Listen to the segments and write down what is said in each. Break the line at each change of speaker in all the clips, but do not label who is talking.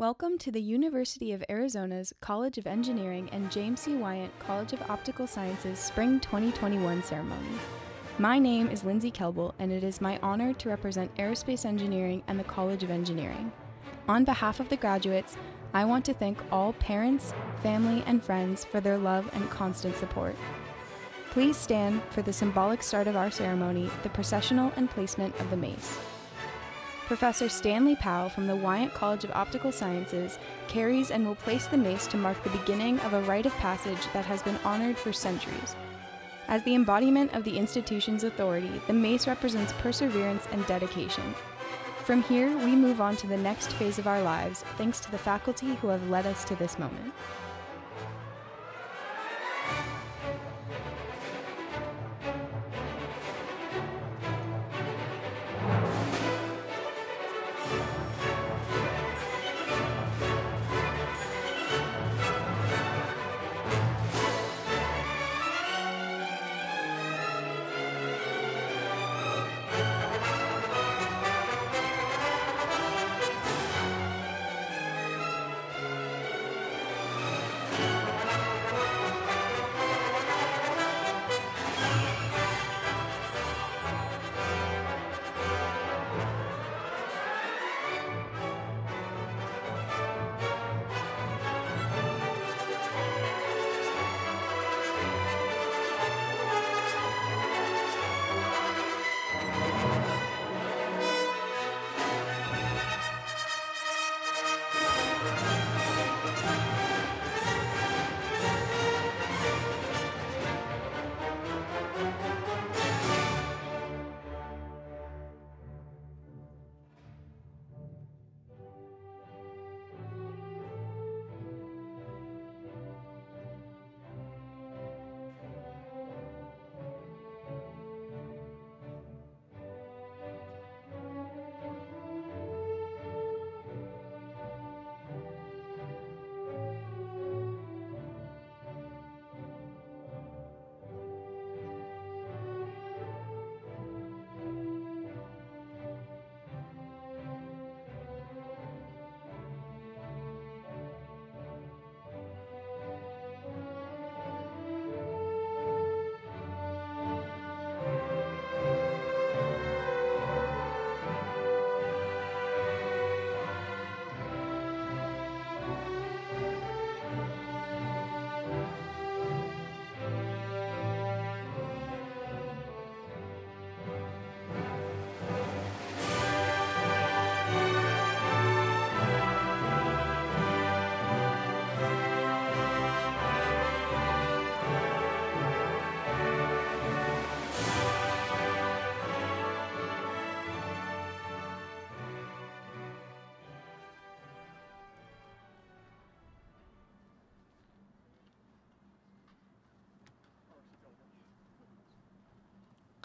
Welcome to the University of Arizona's College of Engineering and James C. Wyant College of Optical Sciences Spring 2021 ceremony. My name is Lindsay Kelbel, and it is my honor to represent aerospace engineering and the College of Engineering. On behalf of the graduates, I want to thank all parents, family, and friends for their love and constant support. Please stand for the symbolic start of our ceremony, the processional and placement of the mace. Professor Stanley Powell from the Wyant College of Optical Sciences carries and will place the mace to mark the beginning of a rite of passage that has been honored for centuries. As the embodiment of the institution's authority, the mace represents perseverance and dedication. From here, we move on to the next phase of our lives, thanks to the faculty who have led us to this moment.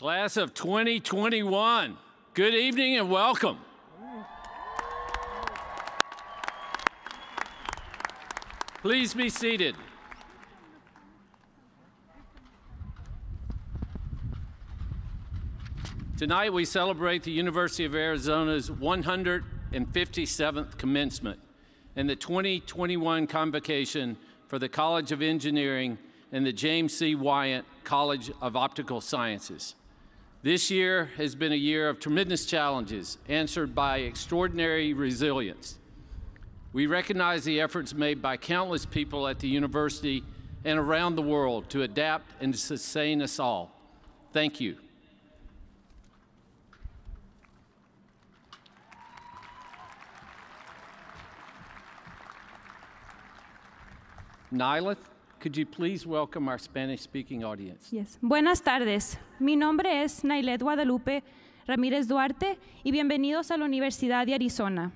Class of 2021, good evening and welcome. Please be seated. Tonight we celebrate the University of Arizona's 157th commencement and the 2021 convocation for the College of Engineering and the James C. Wyant College of Optical Sciences. This year has been a year of tremendous challenges answered by extraordinary resilience. We recognize the efforts made by countless people at the university and around the world to adapt and to sustain us all. Thank you. Nyla, could you please welcome our Spanish-speaking audience?
Yes. Buenas tardes. Mi nombre es Nailet Guadalupe Ramírez Duarte y bienvenidos a la Universidad de Arizona.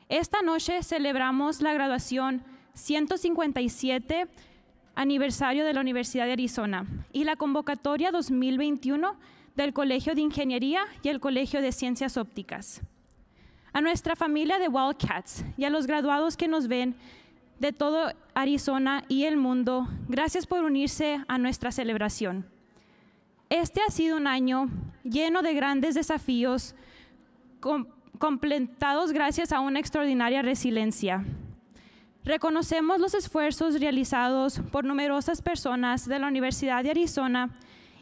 Esta noche celebramos la graduación 157 aniversario de la Universidad de Arizona y la convocatoria 2021 del Colegio de Ingeniería y el Colegio de Ciencias Ópticas. A nuestra familia de Wildcats y a los graduados que nos ven de todo Arizona y el mundo, gracias por unirse a nuestra celebración. Este ha sido un año lleno de grandes desafíos completados gracias a una extraordinaria resiliencia. Reconocemos los esfuerzos realizados por numerosas personas de la Universidad de Arizona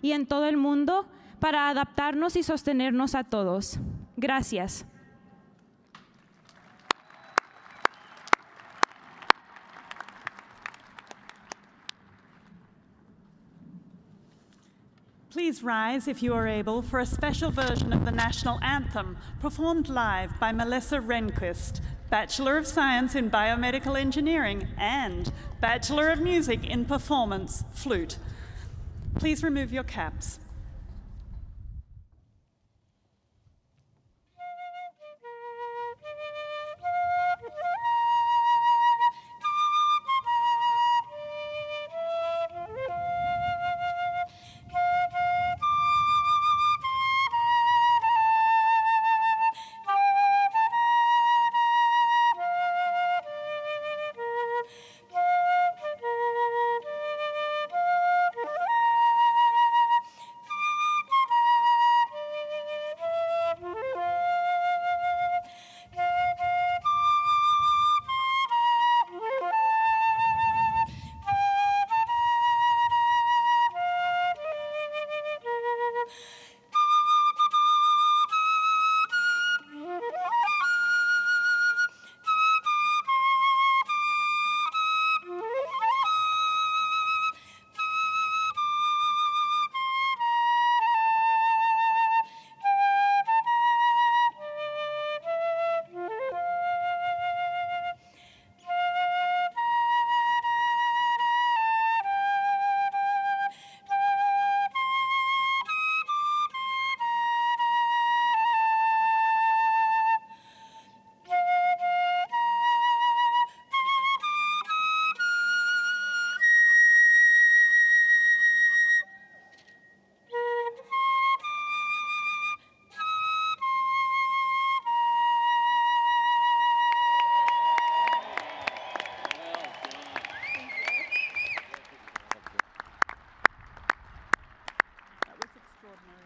y en todo el mundo para adaptarnos y sostenernos a todos. Gracias.
Please rise, if you are able, for a special version of the national anthem performed live by Melissa Rehnquist, Bachelor of Science in Biomedical Engineering and Bachelor of Music in Performance, flute. Please remove your caps.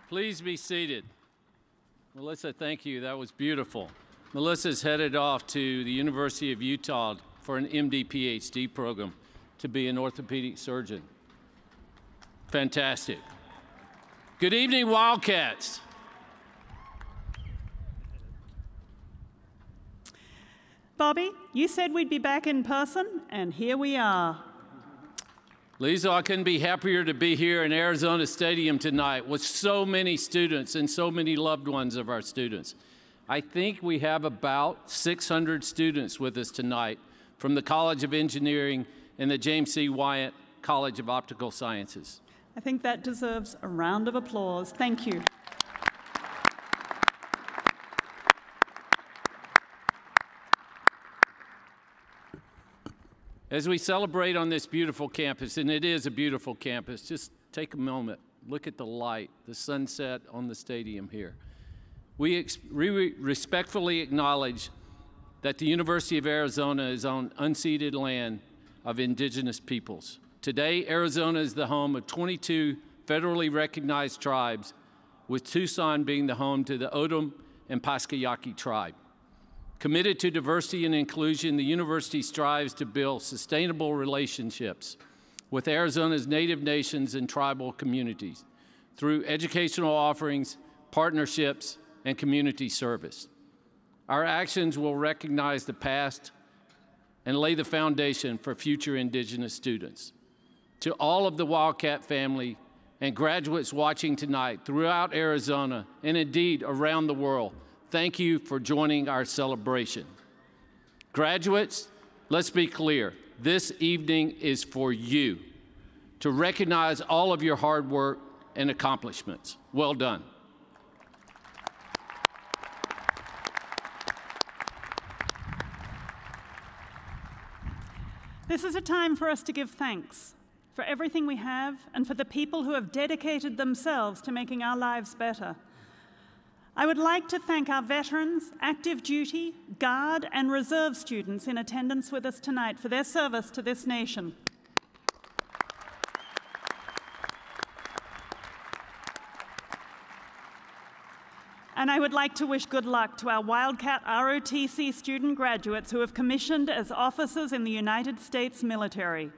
Please be seated. Melissa, thank you. That was beautiful. Melissa's headed off to the University of Utah for an MD PhD program to be an orthopedic surgeon. Fantastic. Good evening, Wildcats.
Bobby, you said we'd be back in person, and here we are.
Liesl, I couldn't be happier to be here in Arizona Stadium tonight with so many students and so many loved ones of our students. I think we have about 600 students with us tonight from the College of Engineering and the James C. Wyatt College of Optical Sciences.
I think that deserves a round of applause. Thank you.
As we celebrate on this beautiful campus, and it is a beautiful campus, just take a moment, look at the light, the sunset on the stadium here. We respectfully acknowledge that the University of Arizona is on unceded land of indigenous peoples. Today, Arizona is the home of 22 federally recognized tribes, with Tucson being the home to the O'odham and Pasquayaqui tribe. Committed to diversity and inclusion, the university strives to build sustainable relationships with Arizona's native nations and tribal communities through educational offerings, partnerships, and community service. Our actions will recognize the past and lay the foundation for future Indigenous students. To all of the Wildcat family and graduates watching tonight throughout Arizona and indeed around the world, thank you for joining our celebration. Graduates, let's be clear. This evening is for you to recognize all of your hard work and accomplishments. Well done.
This is a time for us to give thanks for everything we have and for the people who have dedicated themselves to making our lives better. I would like to thank our veterans, active duty, Guard, and Reserve students in attendance with us tonight for their service to this nation. And I would like to wish good luck to our Wildcat ROTC student graduates who have commissioned as officers in the United States military.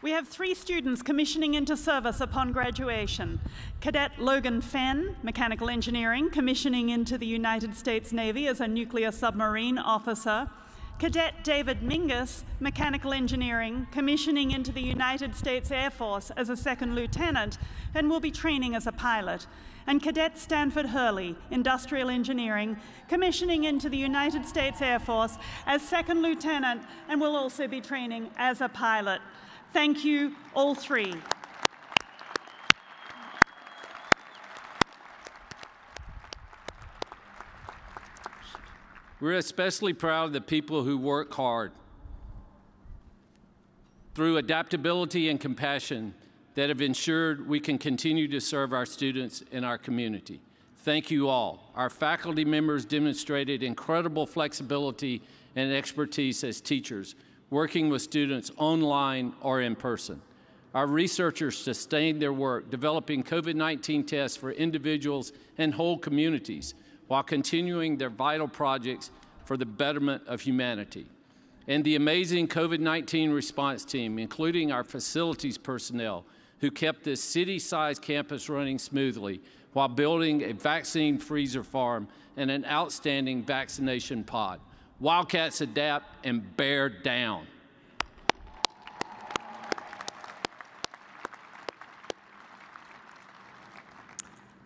We have 3 students commissioning into service upon graduation. Cadet Logan Fenn, Mechanical Engineering, commissioning into the United States Navy as a nuclear submarine officer. Cadet David Mingus, Mechanical Engineering, commissioning into the United States Air Force as a second lieutenant and will be training as a pilot. And Cadet Stanford Hurley, Industrial Engineering, commissioning into the United States Air Force as second lieutenant and will also be training as a pilot. Thank you, all 3.
We're especially proud of the people who work hard through adaptability and compassion that have ensured we can continue to serve our students and our community. Thank you all. Our faculty members demonstrated incredible flexibility and expertise as teachers, working with students online or in person. Our researchers sustained their work developing COVID-19 tests for individuals and whole communities while continuing their vital projects for the betterment of humanity. And the amazing COVID-19 response team, including our facilities personnel, who kept this city-sized campus running smoothly while building a vaccine freezer farm and an outstanding vaccination pod. Wildcats adapt and bear down.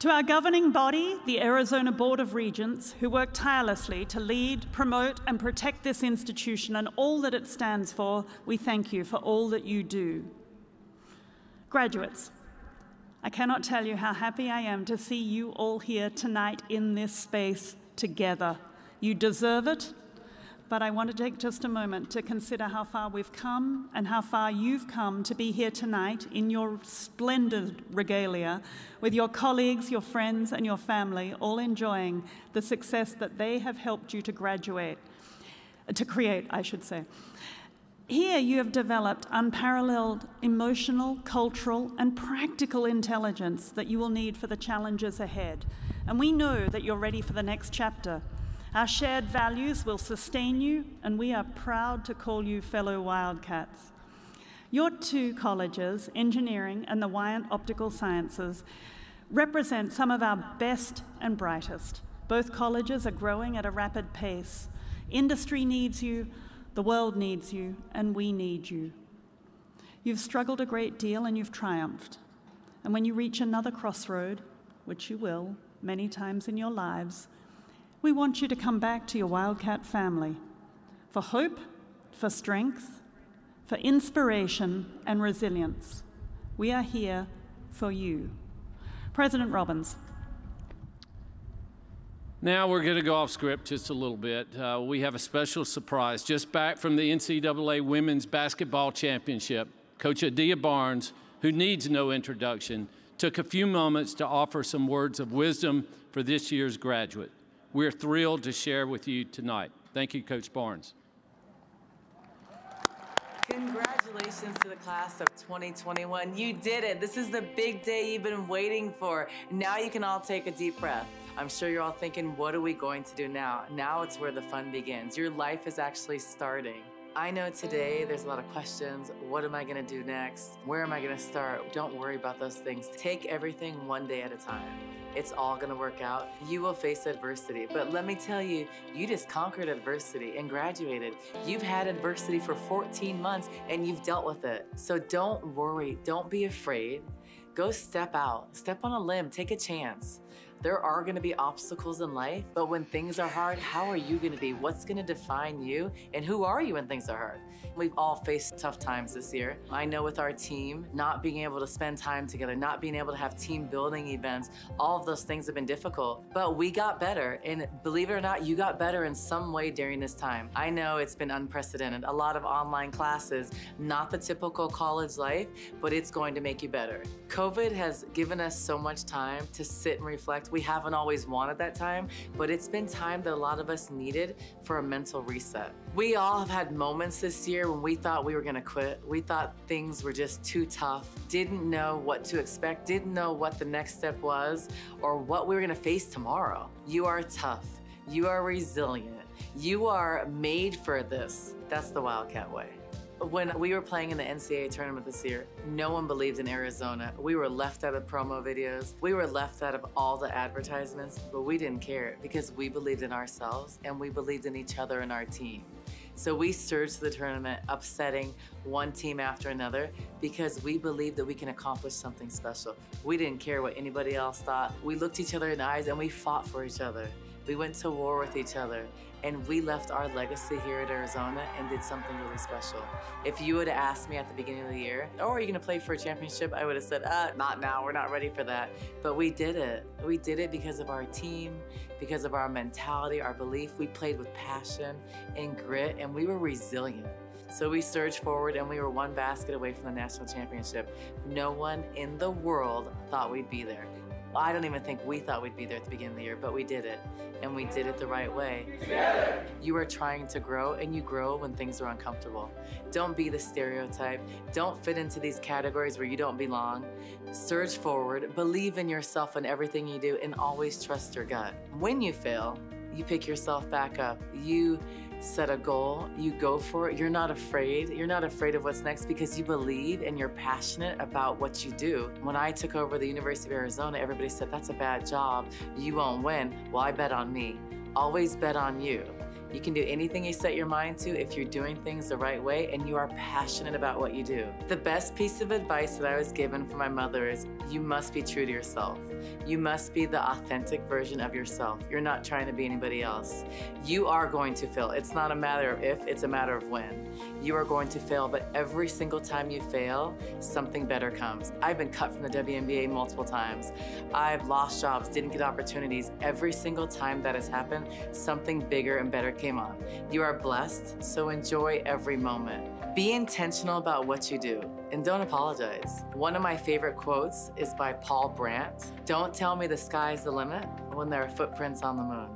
To our governing body, the Arizona Board of Regents, who work tirelessly to lead, promote, and protect this institution and all that it stands for, we thank you for all that you do. Graduates, I cannot tell you how happy I am to see you all here tonight in this space together. You deserve it, but I want to take just a moment to consider how far we've come and how far you've come to be here tonight in your splendid regalia with your colleagues, your friends, and your family, all enjoying the success that they have helped you to create, I should say. Here you have developed unparalleled emotional, cultural, and practical intelligence that you will need for the challenges ahead. And we know that you're ready for the next chapter. Our shared values will sustain you, and we are proud to call you fellow Wildcats. Your 2 colleges, engineering and the Wyant Optical Sciences, represent some of our best and brightest. Both colleges are growing at a rapid pace. Industry needs you, the world needs you, and we need you. You've struggled a great deal and you've triumphed. And when you reach another crossroad, which you will many times in your lives, we want you to come back to your Wildcat family for hope, for strength, for inspiration and resilience. We are here for you. President Robbins.
Now we're going to go off script just a little bit. We have a special surprise. Just back from the NCAA Women's Basketball Championship, Coach Adia Barnes, who needs no introduction, took a few moments to offer some words of wisdom for this year's graduate. We're thrilled to share with you tonight. Thank you, Coach Barnes.
Congratulations to the class of 2021. You did it. This is the big day you've been waiting for. Now you can all take a deep breath. I'm sure you're all thinking, what are we going to do now? Now it's where the fun begins. Your life is actually starting. I know today there's a lot of questions. What am I going to do next? Where am I going to start? Don't worry about those things. Take everything one day at a time. It's all going to work out. You will face adversity, but let me tell you, you just conquered adversity and graduated. You've had adversity for 14 months and you've dealt with it. So don't worry. Don't be afraid. Go step out. Step on a limb. Take a chance. There are going to be obstacles in life, but when things are hard, how are you going to be? What's going to define you? And who are you when things are hard? We've all faced tough times this year. I know with our team, not being able to spend time together, not being able to have team building events, all of those things have been difficult, but we got better. And believe it or not, you got better in some way during this time. I know it's been unprecedented. A lot of online classes, not the typical college life, but it's going to make you better. COVID has given us so much time to sit and reflect. We haven't always wanted that time, but it's been time that a lot of us needed for a mental reset. We all have had moments this year when we thought we were gonna quit. We thought things were just too tough, didn't know what to expect, didn't know what the next step was, or what we were gonna face tomorrow. You are tough, you are resilient, you are made for this. That's the Wildcat way. When we were playing in the NCAA tournament this year, no one believed in Arizona. We were left out of promo videos. We were left out of all the advertisements, but we didn't care because we believed in ourselves and we believed in each other and our team. So we surged to the tournament, upsetting one team after another because we believed that we can accomplish something special. We didn't care what anybody else thought. We looked each other in the eyes and we fought for each other. We went to war with each other. And we left our legacy here at Arizona and did something really special. If you would have asked me at the beginning of the year, oh, are you gonna play for a championship? I would have said, not now, we're not ready for that. But we did it. We did it because of our team, because of our mentality, our belief. We played with passion and grit, and we were resilient. So we surged forward and we were one basket away from the national championship. No one in the world thought we'd be there. I don't even think we thought we'd be there at the beginning of the year, but we did it, and we did it the right way. Together. You are trying to grow, and you grow when things are uncomfortable. Don't be the stereotype. Don't fit into these categories where you don't belong. Surge forward, believe in yourself and everything you do, and always trust your gut. When you fail, you pick yourself back up. You set a goal, you go for it, you're not afraid. You're not afraid of what's next because you believe and you're passionate about what you do. When I took over the University of Arizona, everybody said, that's a bad job, you won't win. Well, I bet on me. Always bet on you. You can do anything you set your mind to if you're doing things the right way and you are passionate about what you do. The best piece of advice that I was given from my mother is you must be true to yourself. You must be the authentic version of yourself. You're not trying to be anybody else. You are going to fail. It's not a matter of if, it's a matter of when. You are going to fail, but every single time you fail, something better comes. I've been cut from the WNBA multiple times. I've lost jobs, didn't get opportunities. Every single time that has happened, something bigger and better came on. You are blessed, so enjoy every moment. Be intentional about what you do and don't apologize. One of my favorite quotes is by Paul Brandt. Don't tell me the sky's the limit when there are footprints on the moon.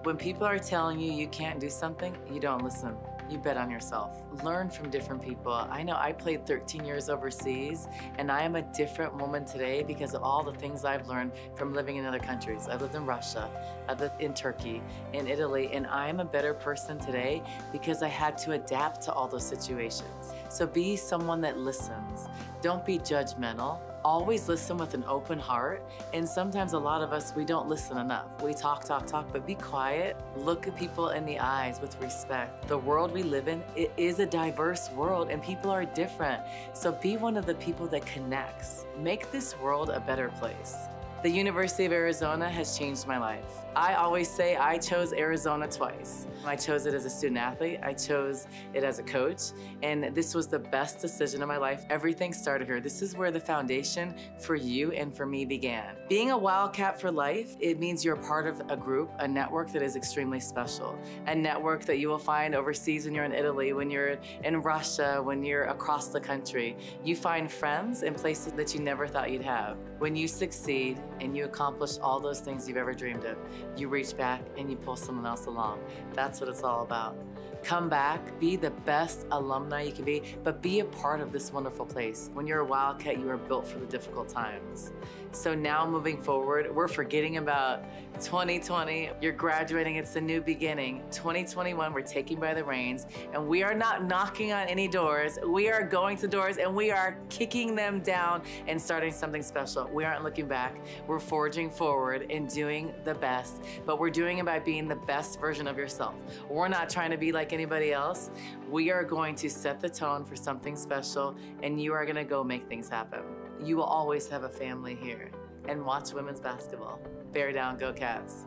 When people are telling you you can't do something, you don't listen. You bet on yourself. Learn from different people. I know I played 13 years overseas, and I am a different woman today because of all the things I've learned from living in other countries. I lived in Russia, I lived in Turkey, in Italy, and I am a better person today because I had to adapt to all those situations. So be someone that listens. Don't be judgmental. Always listen with an open heart. And sometimes a lot of us, we don't listen enough. We talk, but be quiet. Look at people in the eyes with respect. The world we live in, it is a diverse world and people are different. So be one of the people that connects. Make this world a better place. The University of Arizona has changed my life. I always say I chose Arizona twice. I chose it as a student athlete, I chose it as a coach, and this was the best decision of my life. Everything started here. This is where the foundation for you and for me began. Being a Wildcat for life, it means you're part of a group, a network that is extremely special. A network that you will find overseas when you're in Italy, when you're in Russia, when you're across the country. You find friends in places that you never thought you'd have. When you succeed and you accomplish all those things you've ever dreamed of, you reach back and you pull someone else along. That's what it's all about. Come back, be the best alumni you can be, but be a part of this wonderful place. When you're a Wildcat, you are built for the difficult times. So now moving forward, we're forgetting about 2020. You're graduating, it's a new beginning. 2021, we're taking by the reins, and we are not knocking on any doors. We are going to doors and we are kicking them down and starting something special. We aren't looking back. We're forging forward and doing the best, but we're doing it by being the best version of yourself. We're not trying to be like anybody else. We are going to set the tone for something special, and you are gonna go make things happen. You will always have a family here. And watch women's basketball. Bear down, go Cats.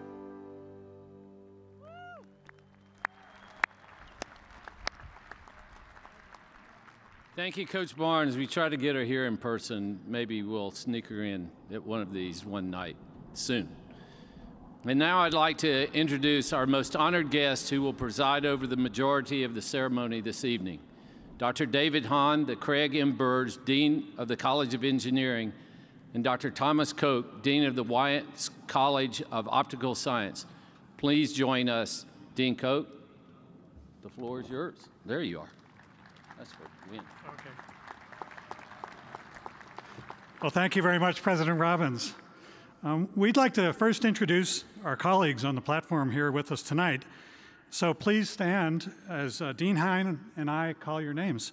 Thank you, Coach Barnes. We try to get her here in person. Maybe we'll sneak her in at one of these one night soon. And now I'd like to introduce our most honored guest who will preside over the majority of the ceremony this evening. Dr. David Hahn, the Craig M. Burge Dean of the College of Engineering and Dr. Thomas Koch, Dean of the Wyant College of Optical Science. Please join us. Dean Koch, the floor is yours. There you are. That's for you.
Okay. Well, thank you very much, President Robbins. We'd like to first introduce our colleagues on the platform here with us tonight. So please stand as Dean Hine and I call your names.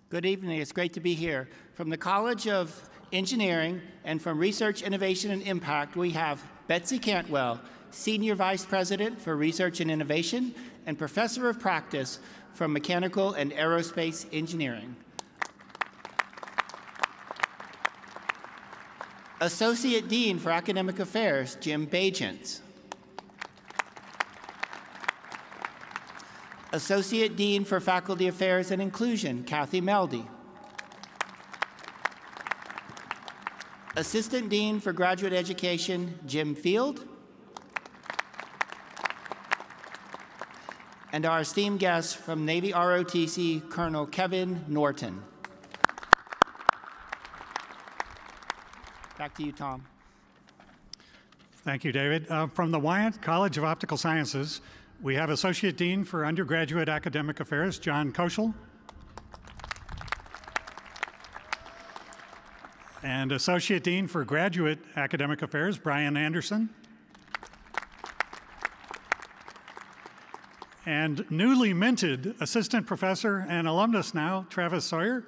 Good evening. It's great to be here. From the College of Engineering and from Research, Innovation, and Impact, we have Betsy Cantwell, Senior Vice President for Research and Innovation and Professor of Practice from Mechanical and Aerospace Engineering. Associate Dean for Academic Affairs, Jim Bajents. Associate Dean for Faculty Affairs and Inclusion, Kathy Meldy. Assistant Dean for Graduate Education, Jim Field. And our esteemed guest from Navy ROTC, Colonel Kevin Norton. Back to you, Tom.
Thank you, David. From the Wyant College of Optical Sciences, we have Associate Dean for Undergraduate Academic Affairs, John Koschel. And Associate Dean for Graduate Academic Affairs, Brian Anderson. And newly minted Assistant Professor and alumnus now, Travis Sawyer.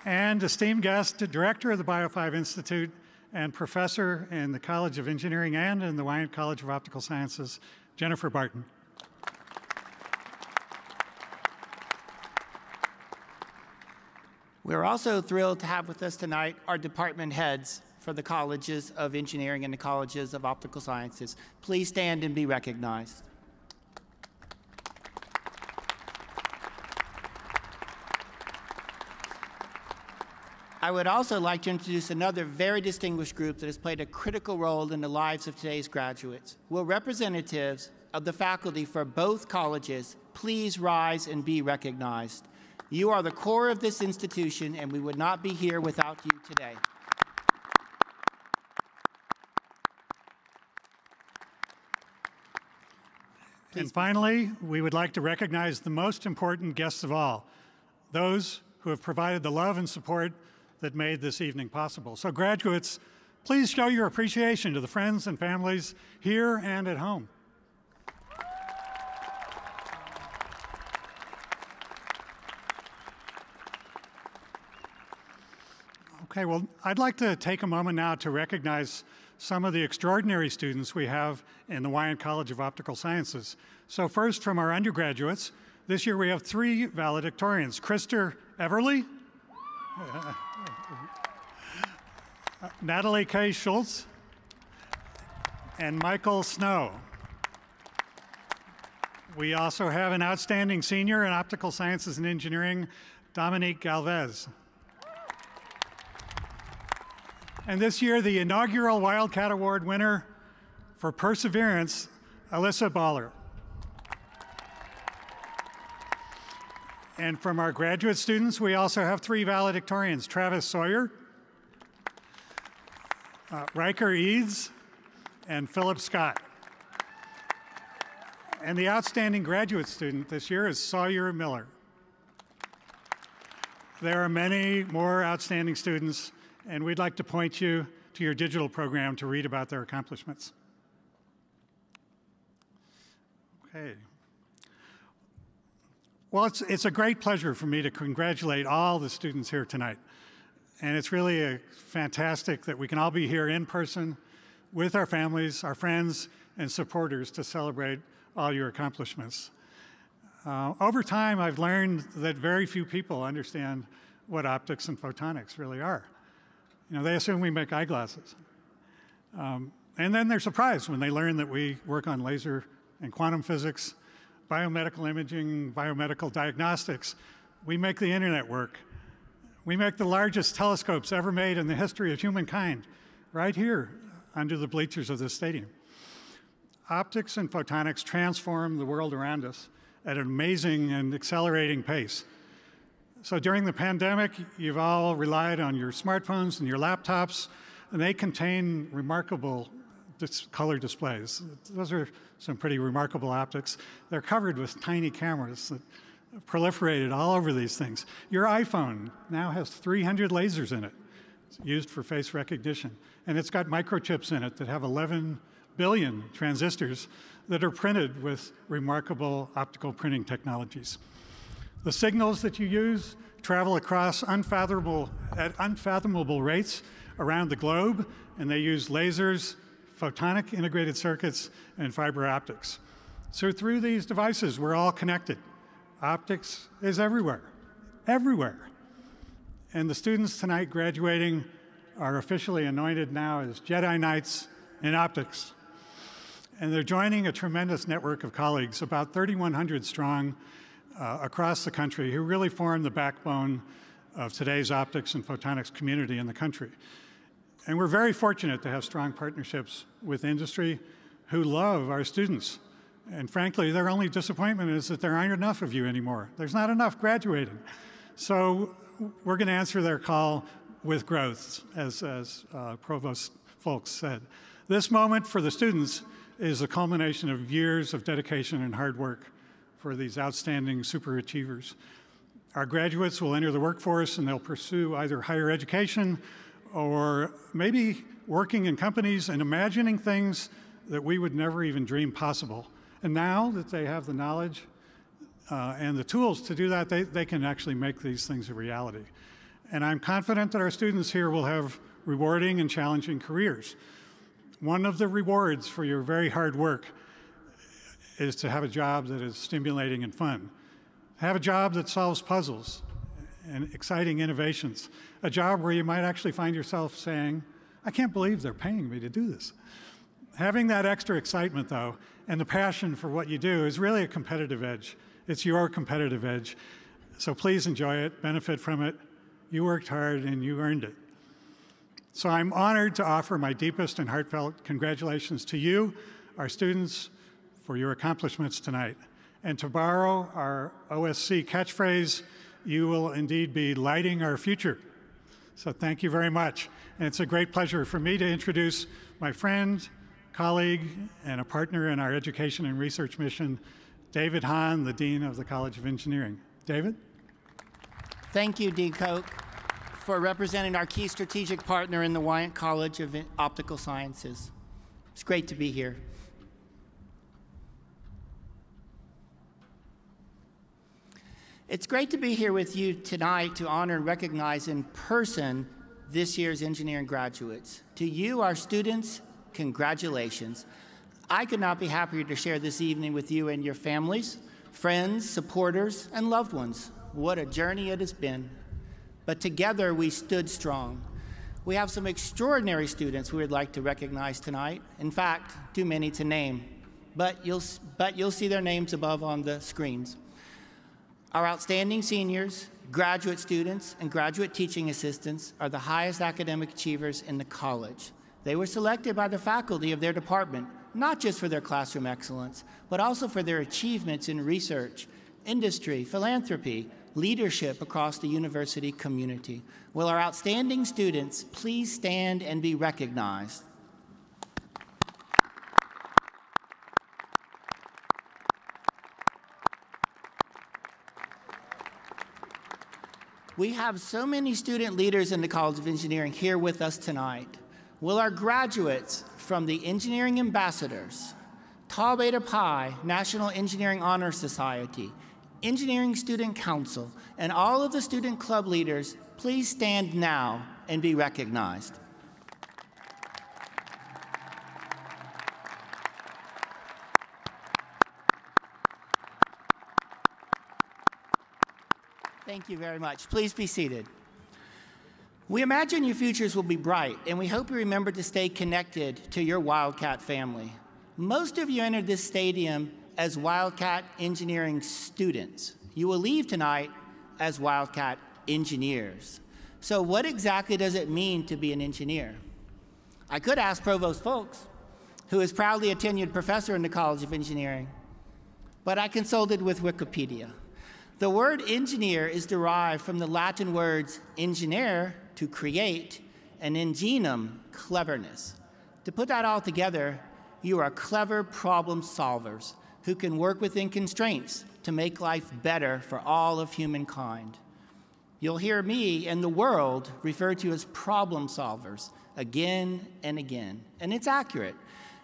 And esteemed guest, Director of the Bio5 Institute and Professor in the College of Engineering and in the Wyant College of Optical Sciences, Jennifer Barton.
We're also thrilled to have with us tonight our department heads for the Colleges of Engineering and the Colleges of Optical Sciences. Please stand and be recognized. I would also like to introduce another very distinguished group that has played a critical role in the lives of today's graduates. Will representatives of the faculty for both colleges please rise and be recognized? You are the core of this institution, and we would not be here without you today.
And finally, we would like to recognize the most important guests of all, those who have provided the love and support that made this evening possible. So graduates, please show your appreciation to the friends and families here and at home. Okay, well, I'd like to take a moment now to recognize some of the extraordinary students we have in the Wyant College of Optical Sciences. So first, from our undergraduates, this year we have 3 valedictorians. Krister Everly, Natalie K. Schultz, and Michael Snow. We also have an outstanding senior in Optical Sciences and Engineering, Dominique Galvez. And this year, the inaugural Wildcat Award winner for Perseverance, Alyssa Baller. And from our graduate students, we also have 3 valedictorians, Travis Sawyer, Riker Eads, and Philip Scott. And the outstanding graduate student this year is Sawyer Miller. There are many more outstanding students, and we'd like to point you to your digital program to read about their accomplishments. Okay. Well, it's a great pleasure for me to congratulate all the students here tonight. And it's really fantastic that we can all be here in person with our families, our friends, and supporters to celebrate all your accomplishments. Over time, I've learned that very few people understand what optics and photonics really are. You know, they assume we make eyeglasses. And then they're surprised when they learn that we work on laser and quantum physics, biomedical imaging, biomedical diagnostics. We make the internet work. We make the largest telescopes ever made in the history of humankind, right here under the bleachers of this stadium. Optics and photonics transform the world around us at an amazing and accelerating pace. So during the pandemic, you've all relied on your smartphones and your laptops, and they contain remarkable color displays. Those are some pretty remarkable optics. They're covered with tiny cameras that proliferated all over these things. Your iPhone now has 300 lasers in it. It's used for face recognition. And it's got microchips in it that have 11 billion transistors that are printed with remarkable optical printing technologies. The signals that you use travel across at unfathomable rates around the globe, and they use lasers, photonic integrated circuits, and fiber optics. So through these devices, we're all connected. Optics is everywhere, everywhere. And the students tonight graduating are officially anointed now as Jedi Knights in optics. And they're joining a tremendous network of colleagues, about 3,100 strong across the country, who really form the backbone of today's optics and photonics community in the country. And we're very fortunate to have strong partnerships with industry who love our students. And frankly, their only disappointment is that there aren't enough of you anymore. There's not enough graduating. So we're going to answer their call with growth, as Provost Folks said. This moment for the students is a culmination of years of dedication and hard work for these outstanding super achievers. Our graduates will enter the workforce and they'll pursue either higher education or maybe working in companies and imagining things that we would never even dream possible. And now that they have the knowledge and the tools to do that, they can actually make these things a reality. And I'm confident that our students here will have rewarding and challenging careers. One of the rewards for your very hard work is to have a job that is stimulating and fun. Have a job that solves puzzles and exciting innovations. A job where you might actually find yourself saying, I can't believe they're paying me to do this. Having that extra excitement, though, and the passion for what you do is really a competitive edge. It's your competitive edge. So please enjoy it, benefit from it. You worked hard and you earned it. So I'm honored to offer my deepest and heartfelt congratulations to you, our students, for your accomplishments tonight. And to borrow our OSC catchphrase, you will indeed be lighting our future. So thank you very much. And it's a great pleasure for me to introduce my friend, colleague, and a partner in our education and research mission, David Hahn, the Dean of the College of Engineering. David?
Thank you, Dean Koch, for representing our key strategic partner in the Wyant College of Optical Sciences. It's great to be here. It's great to be here with you tonight to honor and recognize in person this year's engineering graduates. To you, our students, congratulations. I could not be happier to share this evening with you and your families, friends, supporters, and loved ones. What a journey it has been. But together we stood strong. We have some extraordinary students we would like to recognize tonight. In fact, too many to name, but you'll see their names above on the screens. Our outstanding seniors, graduate students, and graduate teaching assistants are the highest academic achievers in the college. They were selected by the faculty of their department, not just for their classroom excellence, but also for their achievements in research, industry, philanthropy, leadership across the university community. Will our outstanding students please stand and be recognized? We have so many student leaders in the College of Engineering here with us tonight. Will our graduates from the Engineering Ambassadors, Tau Beta Pi National Engineering Honor Society, Engineering Student Council, and all of the student club leaders please stand now and be recognized? Thank you very much. Please be seated. We imagine your futures will be bright, and we hope you remember to stay connected to your Wildcat family. Most of you entered this stadium as Wildcat engineering students. You will leave tonight as Wildcat engineers. So what exactly does it mean to be an engineer? I could ask Provost Folks, who is proudly a tenured professor in the College of Engineering, but I consulted with Wikipedia. The word engineer is derived from the Latin words ingenere, to create, and ingenum, cleverness. To put that all together, you are clever problem solvers who can work within constraints to make life better for all of humankind. You'll hear me and the world refer to you as problem solvers again and again, and it's accurate.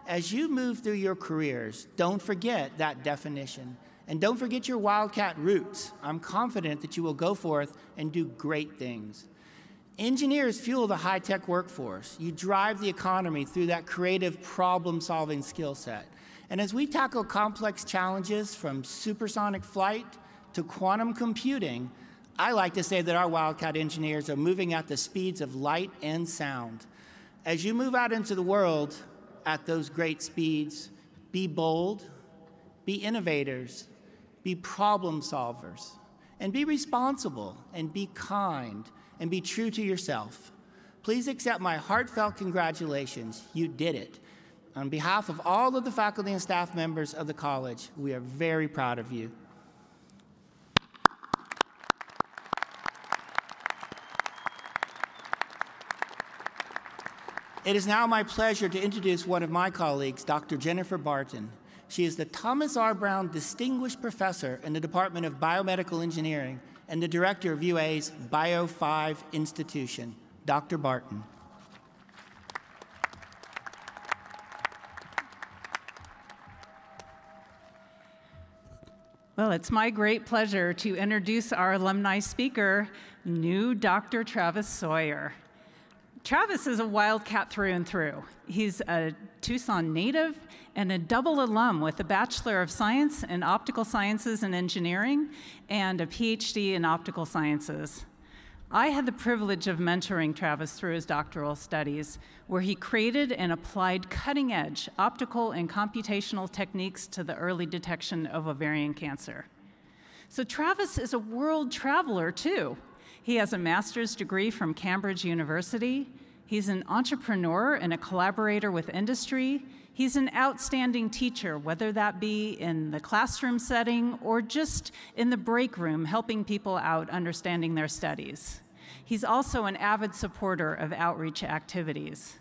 As you move through your careers, don't forget that definition, and don't forget your Wildcat roots. I'm confident that you will go forth and do great things. Engineers fuel the high-tech workforce. You drive the economy through that creative problem-solving skill set. And as we tackle complex challenges from supersonic flight to quantum computing, I like to say that our Wildcat engineers are moving at the speeds of light and sound. As you move out into the world at those great speeds, be bold, be innovators, be problem solvers, and be responsible, and be kind, and be true to yourself. Please accept my heartfelt congratulations. You did it. On behalf of all of the faculty and staff members of the college, we are very proud of you. It is now my pleasure to introduce one of my colleagues, Dr. Jennifer Barton. She is the Thomas R. Brown Distinguished Professor in the Department of Biomedical Engineering and the Director of UA's Bio5 Institution. Dr. Barton.
Well, it's my great pleasure to introduce our alumni speaker, new Dr. Travis Sawyer. Travis is a Wildcat through and through. He's a Tucson native and a double alum with a Bachelor of Science in Optical Sciences and Engineering and a PhD in Optical Sciences. I had the privilege of mentoring Travis through his doctoral studies, where he created and applied cutting-edge optical and computational techniques to the early detection of ovarian cancer. So Travis is a world traveler, too. He has a master's degree from Cambridge University. He's an entrepreneur and a collaborator with industry. He's an outstanding teacher, whether that be in the classroom setting or just in the break room, helping people out understanding their studies. He's also an avid supporter of outreach activities.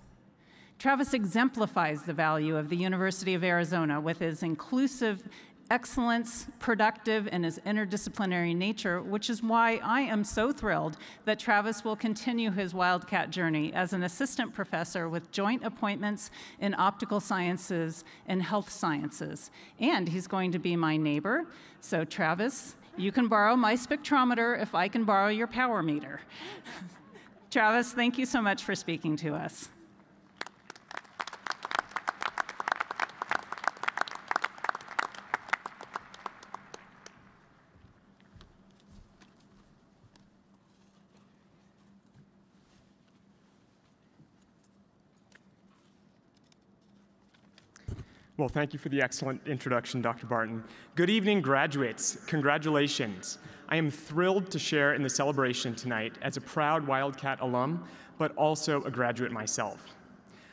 Travis exemplifies the value of the University of Arizona with his inclusive excellence, productive, and his interdisciplinary nature, which is why I am so thrilled that Travis will continue his Wildcat journey as an assistant professor with joint appointments in optical sciences and health sciences. And he's going to be my neighbor. So Travis, you can borrow my spectrometer if I can borrow your power meter. Travis, thank you so much for speaking to us.
Well, thank you for the excellent introduction, Dr. Barton. Good evening, graduates. Congratulations. I am thrilled to share in the celebration tonight as a proud Wildcat alum, but also a graduate myself.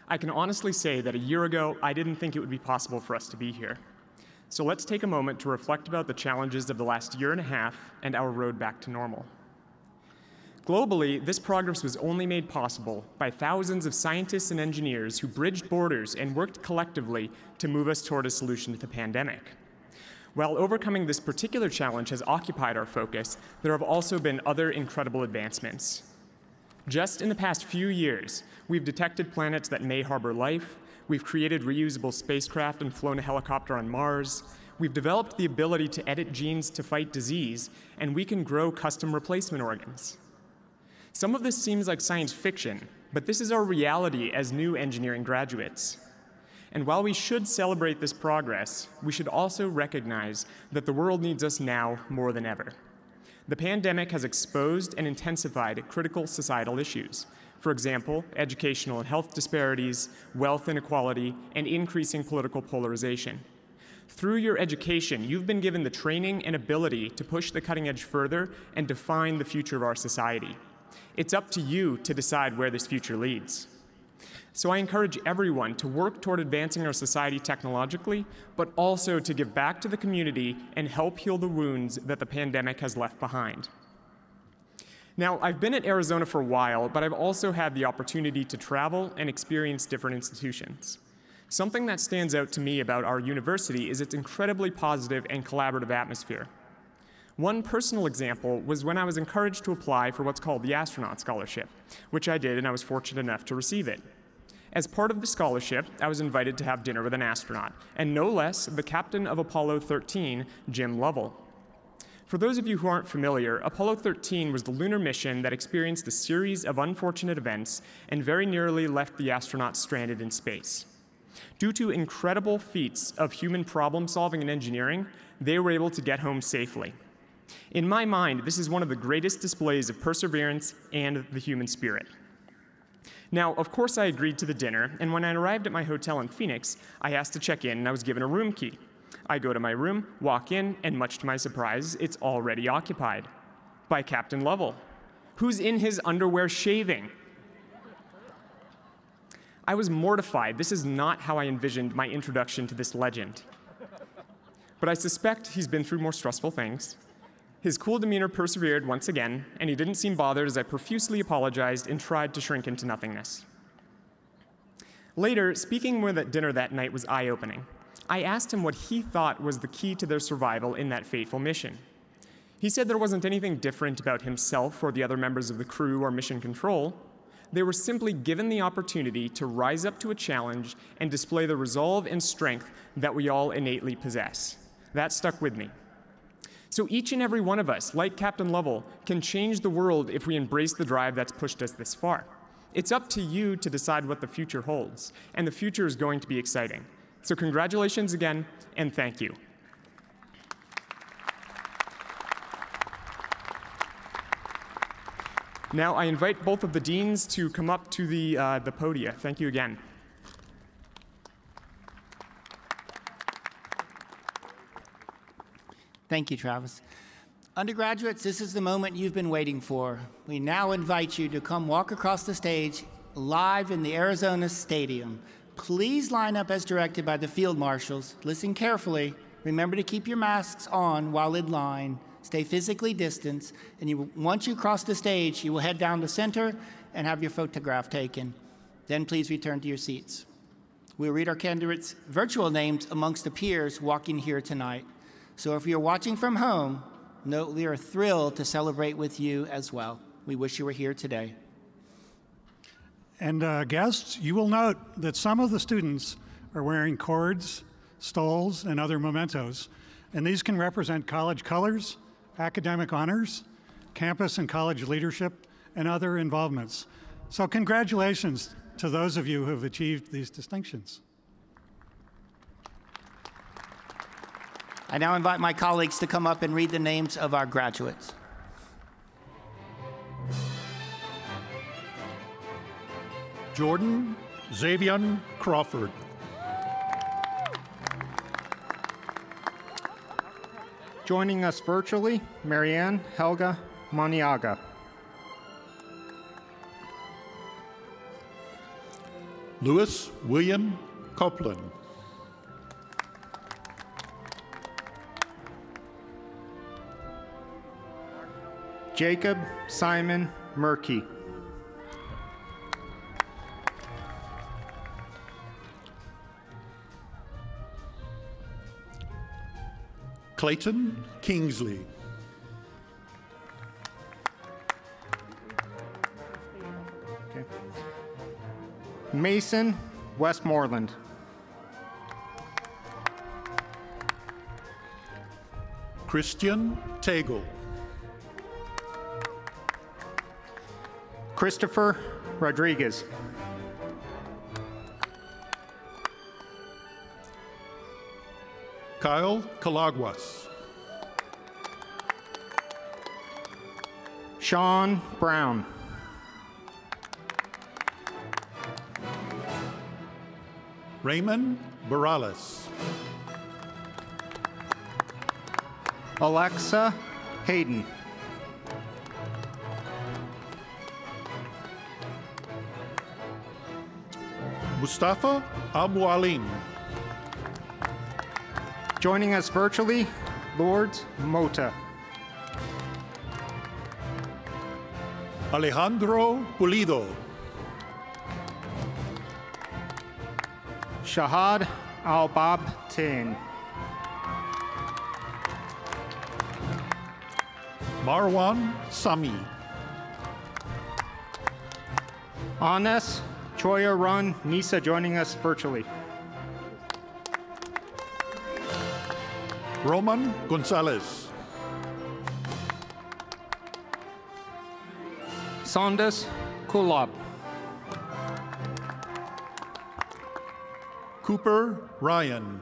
I can honestly say that a year ago, I didn't think it would be possible for us to be here. So let's take a moment to reflect about the challenges of the last year and a half and our road back to normal. Globally, this progress was only made possible by thousands of scientists and engineers who bridged borders and worked collectively to move us toward a solution to the pandemic. While overcoming this particular challenge has occupied our focus, there have also been other incredible advancements. Just in the past few years, we've detected planets that may harbor life, we've created reusable spacecraft and flown a helicopter on Mars, we've developed the ability to edit genes to fight disease, and we can grow custom replacement organs. Some of this seems like science fiction, but this is our reality as new engineering graduates. And while we should celebrate this progress, we should also recognize that the world needs us now more than ever. The pandemic has exposed and intensified critical societal issues. For example, educational and health disparities, wealth inequality, and increasing political polarization. Through your education, you've been given the training and ability to push the cutting edge further and define the future of our society. It's up to you to decide where this future leads. So I encourage everyone to work toward advancing our society technologically, but also to give back to the community and help heal the wounds that the pandemic has left behind. Now, I've been at Arizona for a while, but I've also had the opportunity to travel and experience different institutions. Something that stands out to me about our university is its incredibly positive and collaborative atmosphere. One personal example was when I was encouraged to apply for what's called the Astronaut Scholarship, which I did, and I was fortunate enough to receive it. As part of the scholarship, I was invited to have dinner with an astronaut, and no less the captain of Apollo 13, Jim Lovell. For those of you who aren't familiar, Apollo 13 was the lunar mission that experienced a series of unfortunate events and very nearly left the astronauts stranded in space. Due to incredible feats of human problem solving and engineering, they were able to get home safely. In my mind, this is one of the greatest displays of perseverance and the human spirit. Now, of course, I agreed to the dinner, and when I arrived at my hotel in Phoenix, I asked to check in, and I was given a room key. I go to my room, walk in, and much to my surprise, it's already occupied by Captain Lovell, who's in his underwear shaving. I was mortified. This is not how I envisioned my introduction to this legend. But I suspect he's been through more stressful things. His cool demeanor persevered once again, and he didn't seem bothered as I profusely apologized and tried to shrink into nothingness. Later, speaking with at dinner that night was eye-opening. I asked him what he thought was the key to their survival in that fateful mission. He said there wasn't anything different about himself or the other members of the crew or mission control. They were simply given the opportunity to rise up to a challenge and display the resolve and strength that we all innately possess. That stuck with me. So each and every one of us, like Captain Lovell, can change the world if we embrace the drive that's pushed us this far. It's up to you to decide what the future holds, and the future is going to be exciting. So congratulations again, and thank you. Now I invite both of the deans to come up to the podium. Thank you again.
Thank you, Travis. Undergraduates, this is the moment you've been waiting for. We now invite you to come walk across the stage live in the Arizona Stadium. Please line up as directed by the field marshals. Listen carefully. Remember to keep your masks on while in line. Stay physically distanced. And once you cross the stage, you will head down the center and have your photograph taken. Then please return to your seats. We'll read our candidates' virtual names amongst the peers walking here tonight. So if you're watching from home, know we are thrilled to celebrate with you as well. We wish you were here today.
And guests, you will note that some of the students are wearing cords, stoles, and other mementos. And these can represent college colors, academic honors, campus and college leadership, and other involvements. So congratulations to those of you who have achieved these distinctions.
I now invite my colleagues to come up and read the names of our graduates.
Jordan Xavier Crawford.
Joining us virtually, Marianne Helga Maniaga.
Lewis William Copeland.
Jacob Simon Murkey.
Clayton Kingsley.
Okay. Mason Westmoreland.
Christian Tagle.
Christopher Rodriguez.
Kyle Calaguas.
Sean Brown.
Raymond Morales.
Alexa Hayden.
Mustafa Al-Mualim.
Joining us virtually, Lourdes Mota.
Alejandro Pulido.
Shahad Al-Bab Tain.
Marwan Sami.
Anes Choya Run Nisa joining us virtually.
Roman Gonzalez.
Sondas Kulab.
Cooper Ryan.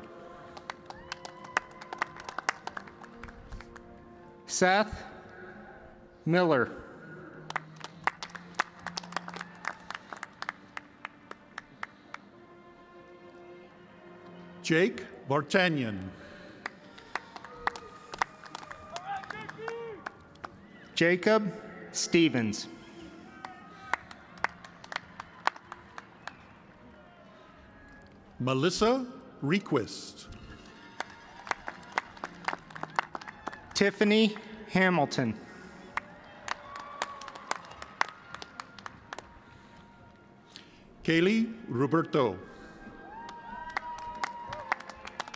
Seth Miller.
Jake Vartanian.
Jacob Stevens.
Melissa Requist.
Tiffany Hamilton.
Kaylee Roberto.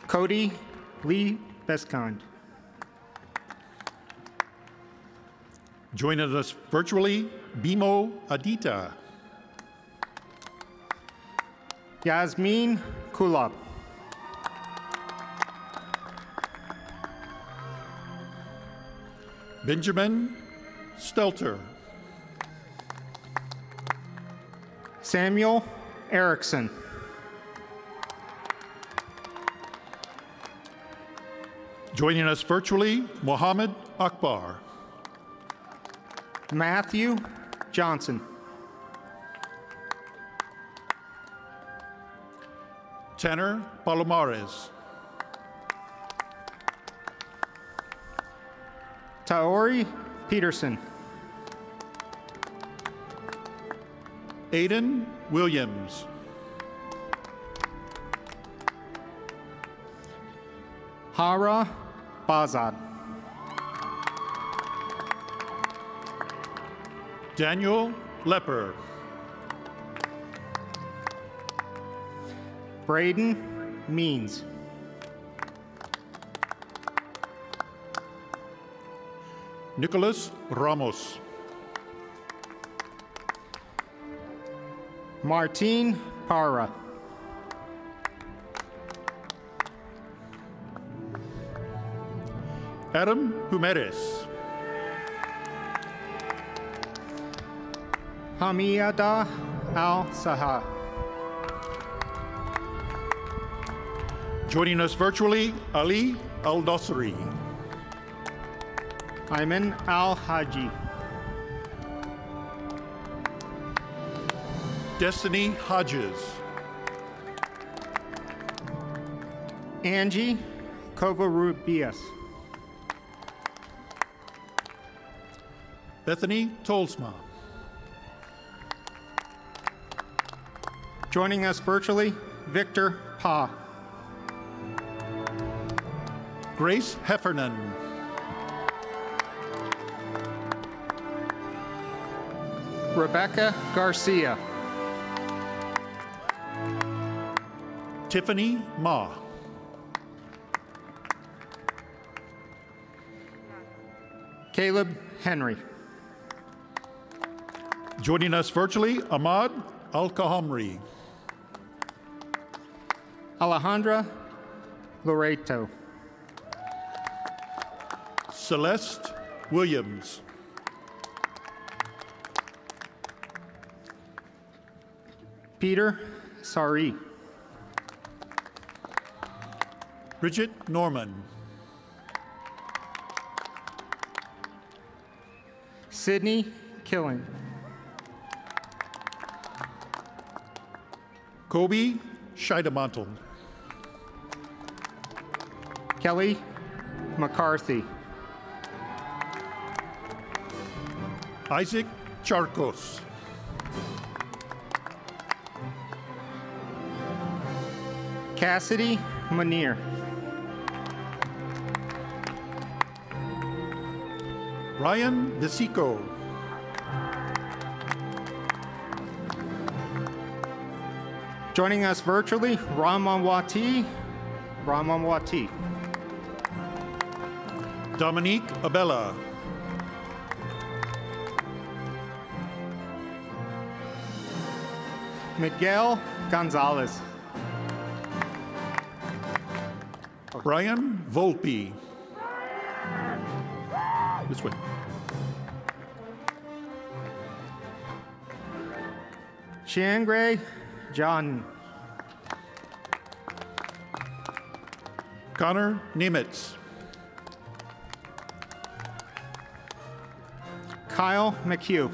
Cody Lee Bescond.
Joining us virtually, Bimo Adita.
Yasmin Kulab.
Benjamin Stelter.
Samuel Erickson.
Joining us virtually, Mohammed Akbar.
Matthew Johnson.
Tanner Palomares.
Taori Peterson.
Aiden Williams.
Hara Bazad.
Daniel Lepper.
Braden Means.
Nicholas Ramos.
Martine Parra.
Adam Humedes.
Hamida Al-Saha.
Joining us virtually, Ali Al-Dosri.
Ayman Al-Haji.
Destiny Hodges.
Angie Covarrubias.
Bethany Tolsma.
Joining us virtually, Victor Pa.
Grace Heffernan.
Rebecca Garcia.
Tiffany Ma.
Caleb Henry.
Joining us virtually, Ahmad Al-Kahamri.
Alejandra Loreto.
Celeste Williams.
Peter Sari.
Bridget Norman.
Sydney Killing.
Kobe Scheidemantel.
Kelly McCarthy.
Isaac Charcos.
Cassidy Munir.
Ryan Visico.
Joining us virtually, Ramanwati.
Dominique Abella.
Miguel Gonzalez.
Brian Volpe. This way.
Chiangre John.
Connor Nemitz.
Kyle McHugh.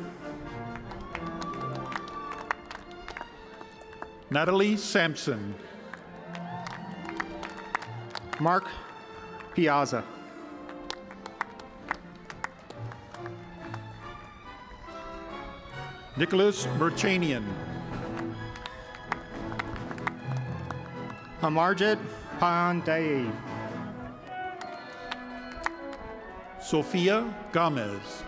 Natalie Sampson.
Mark Piazza.
Nicholas Merchanian.
Amarjit Pandey.
Sophia Gomez.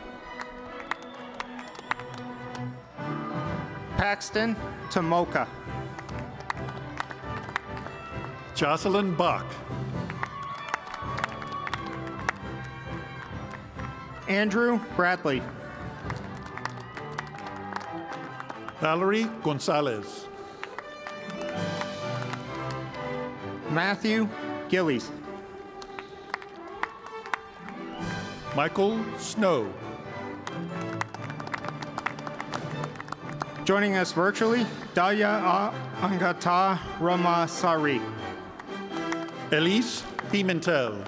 Paxton Tomoka.
Jocelyn Bach.
Andrew Bradley.
Valerie Gonzalez.
Matthew Gillies.
Michael Snow.
Joining us virtually, Daya Angata Ramasari.
Elise Pimentel.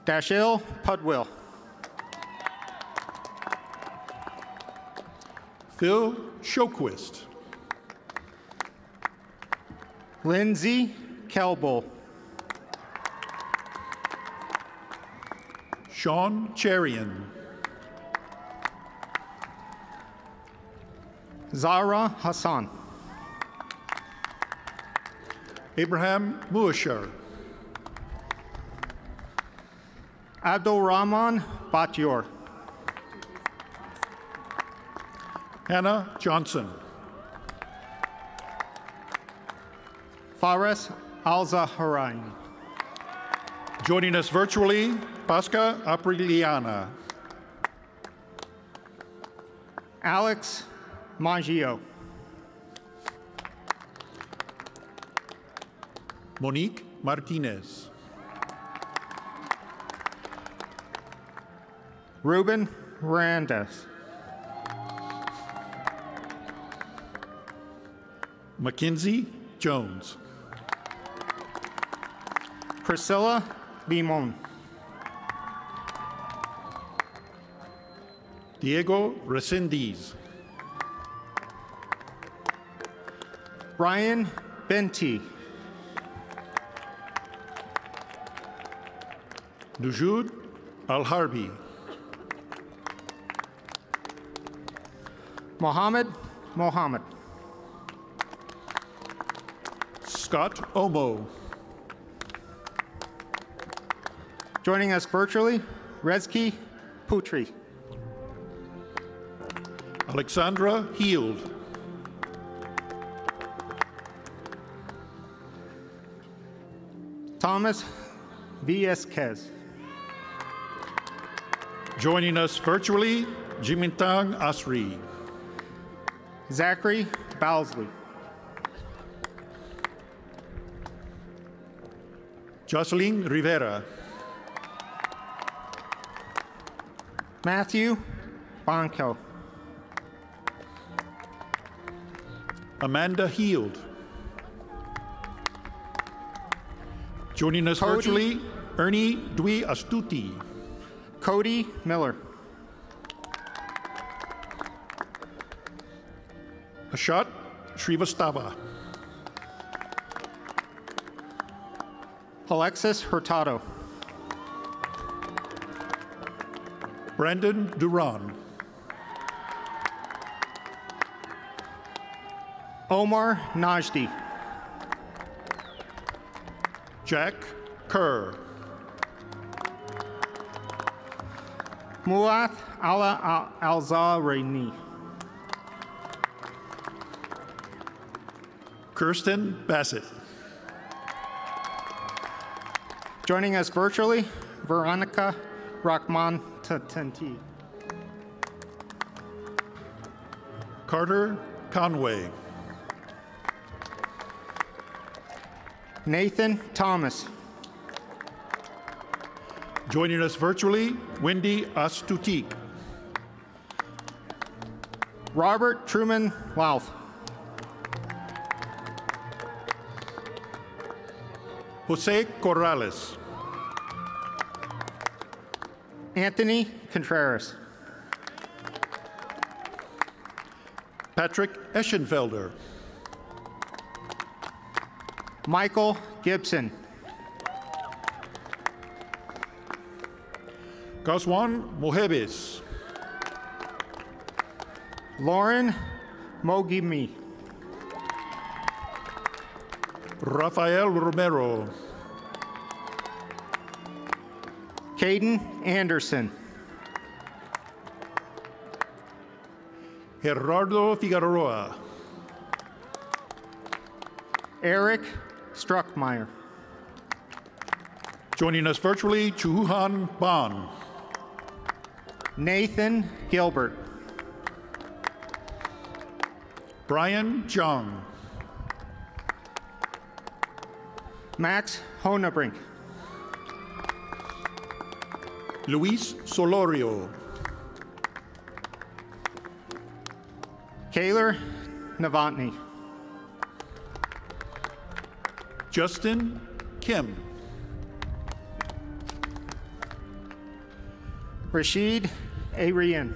Dashil Pudwill.
Phil Shoquist.
Lindsay Kelbull.
Sean Cherian.
Zara Hassan.
Abraham Muashar.
Abdul Rahman Batyor.
Hannah Johnson.
Fares Al-Zahrain.
Joining us virtually, Pasca Apriliana.
Alex Maggio.
Monique Martinez.
Ruben Randes.
Mackenzie Jones.
Priscilla Limon.
Diego Resendiz.
Ryan Benti.
Nujud Al-Harbi.
Mohammed.
Scott Omo.
Joining us virtually, Rezki Putri.
Alexandra Heald.
Thomas Viesquez.
Joining us virtually, Jimintang Asri.
Zachary Bowsley.
Jocelyn Rivera.
Matthew Bonko.
Amanda Heald. Joining us
Cody.
virtually, Ernie Dwi Astuti.
Cody Miller.
Ashat Srivastava.
Alexis Hurtado.
Brandon Duran.
Omar Najdi.
Jack Kerr.
Muath Ala Alzarini.
Kirsten Bassett.
Joining us virtually, Veronica Rahman Tanti.
Carter Conway.
Nathan Thomas.
Joining us virtually, Wendy Astutik.
Robert Truman Louth.
Jose Corrales.
Anthony Contreras.
Patrick Eschenfelder.
Michael Gibson.
Gazwan Mohebes.
Lauren Mogimi.
Rafael Romero.
Caden Anderson.
Gerardo Figueroa.
Eric Struckmeyer.
Joining us virtually, Chuhan Ban.
Nathan Gilbert.
Brian Jung.
Max Honebrink.
Luis Solorio.
Kaylor Novotny.
Justin Kim.
Rashid Arian.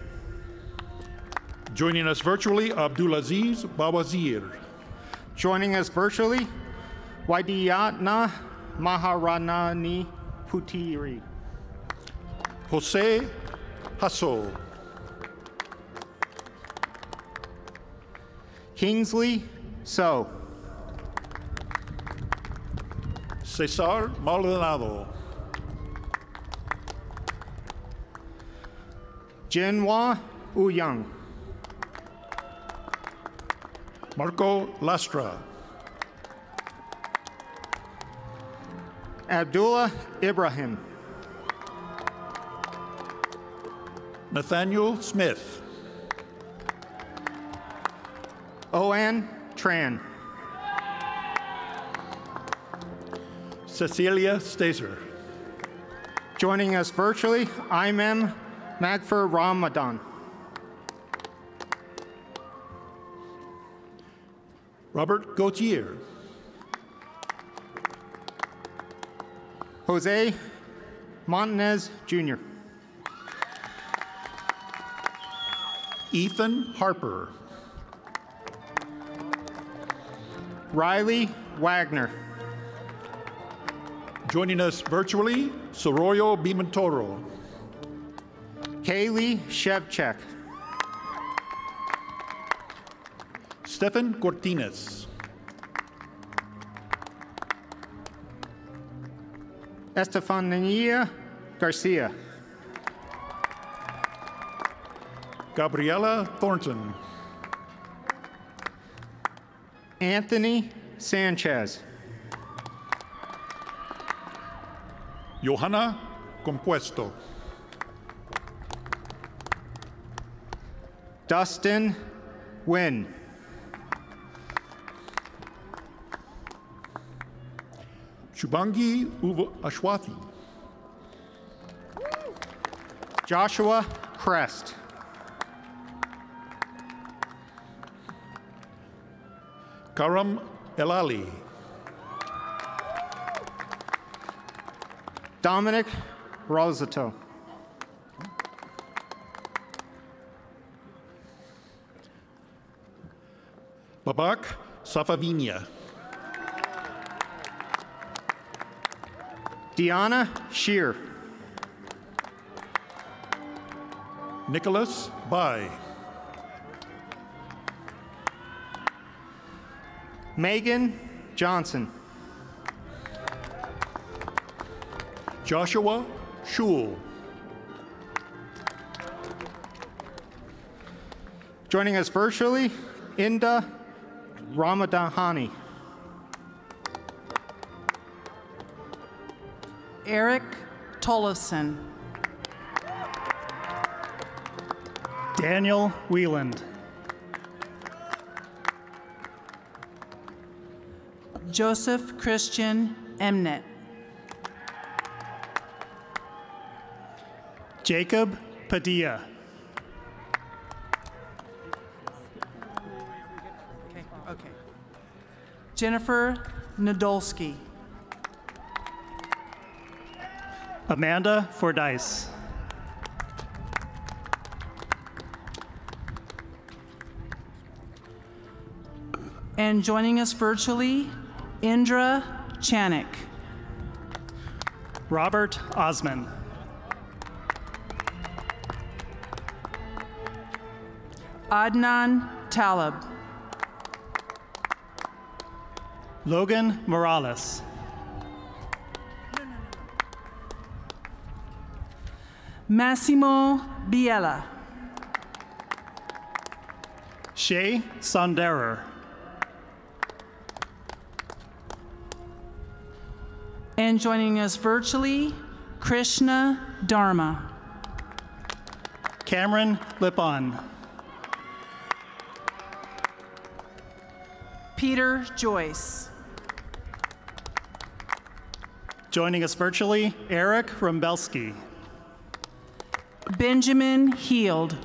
Joining us virtually, Abdulaziz Bawazir.
Joining us virtually, Waidiyatna Maharanani Putiri.
Jose Hasso.
Kingsley So.
Cesar Maldonado.
Jinhua Ouyang.
Marco Lastra.
Abdullah Ibrahim.
Nathaniel Smith.
Oan Tran.
Cecilia Staser.
Joining us virtually, Imam Magfur Ramadan.
Robert Gauthier.
Jose Montanez Jr.
Ethan Harper.
Riley Wagner.
Joining us virtually, Soroyo Bimantoro.
Kaylee Shevchek.
Stefan Cortines.
Estefania Garcia.
Gabriela Thornton.
Anthony Sanchez.
Johanna Compuesto.
Dustin Wynn.
Shubangi Ashwathi.
Joshua Crest.
Karam Elali.
Dominic Rosato.
Babak Safavinia.
Deanna Shear.
Nicholas Bai.
Megan Johnson.
Joshua Schul.
Joining us virtually, Inda Ramadhani.
Eric Tollefson.
Daniel Wieland.
Joseph Christian Emnet.
Jacob Padilla.
Okay. Jennifer Nadolski.
Amanda Fordyce.
And joining us virtually, Indra Chanik.
Robert Osman.
Adnan Talib.
Logan Morales.
Massimo Biella.
Shay Sonderer.
And joining us virtually, Krishna Dharma.
Cameron Lippon.
Peter Joyce.
Joining us virtually, Eric Rumbelski.
Benjamin Heald.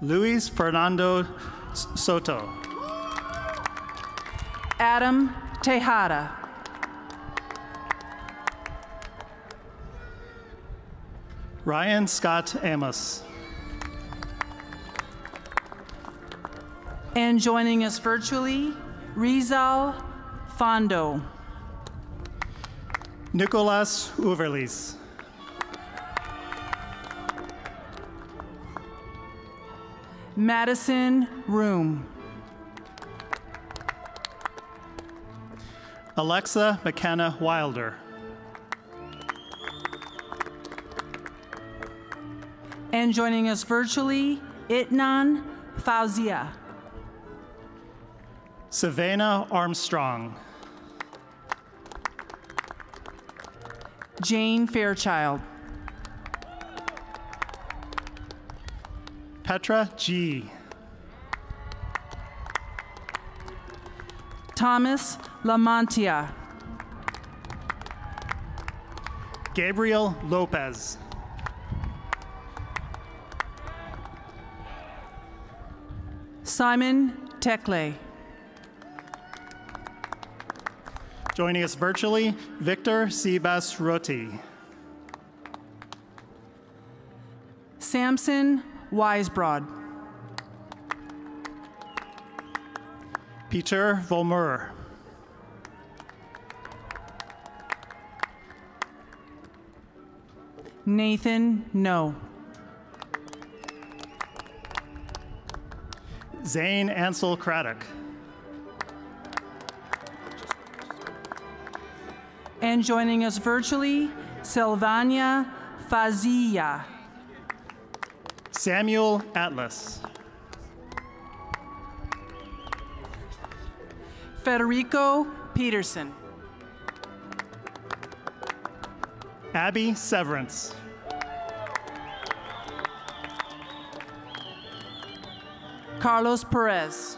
Luis Fernando Soto.
Adam Tejada.
Ryan Scott Amos.
And joining us virtually, Rizal Fondo.
Nicolas Uverlis.
Madison Room.
Alexa McKenna Wilder.
And joining us virtually, Itnan Fauzia.
Savannah Armstrong.
Jane Fairchild.
Petra G.
Thomas Lamontia.
Gabriel Lopez.
Simon Tekle.
Joining us virtually, Victor Sebas Roti.
Samson Weisbrod.
Peter Volmer.
Nathan No.
Zane Ansel Craddock.
And joining us virtually, Sylvania Fazia.
Samuel Atlas.
Federico Peterson.
Abby Severance.
Carlos Perez.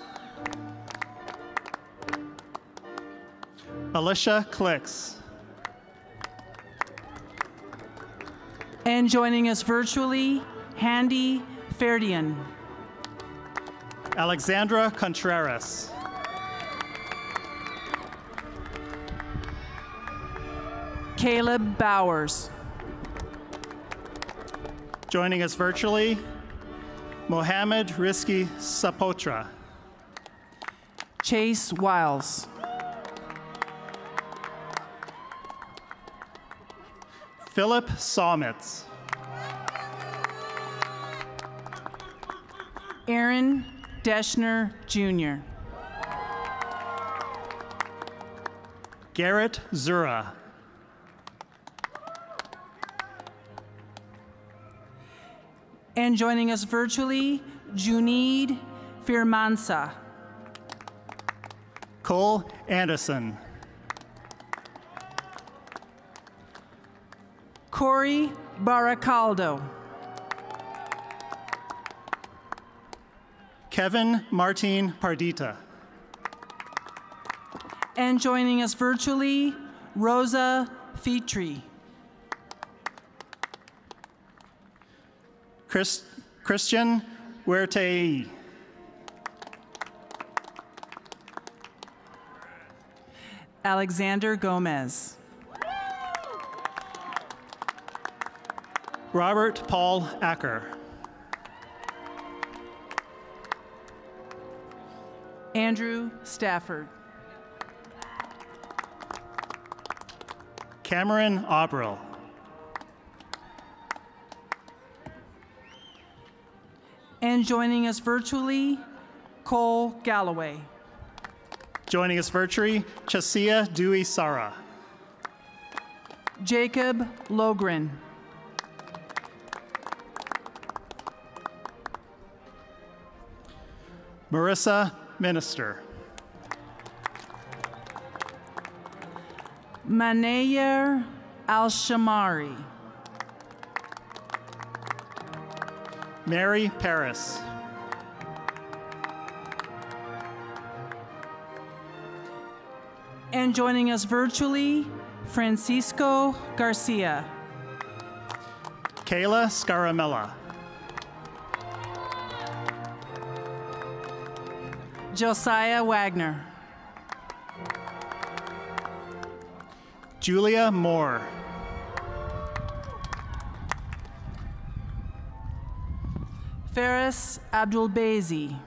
Alicia Clicks.
And joining us virtually, Handy Ferdian.
Alexandra Contreras.
Caleb Bowers.
Joining us virtually, Mohammed Rizki Sapotra.
Chase Wiles.
Philip Sawmitz.
Aaron Deschner, Jr.
Garrett Zura.
And joining us virtually, Junaid Firmansa.
Cole Anderson.
Corey Baracaldo.
Kevin Martin Pardita.
And joining us virtually, Rosa Fitri.
Christian Huertei.
Alexander Gomez.
Robert Paul Acker.
Andrew Stafford.
Cameron Aubrell.
And joining us virtually, Cole Galloway.
Joining us virtually, Chasia Dewey Sara.
Jacob Logren.
Marissa Minister.
Manayer Al-Shamari.
Mary Paris.
And joining us virtually, Francisco Garcia.
Kayla Scaramella.
Josiah Wagner.
Julia Moore.
Ferris Abdulbazi.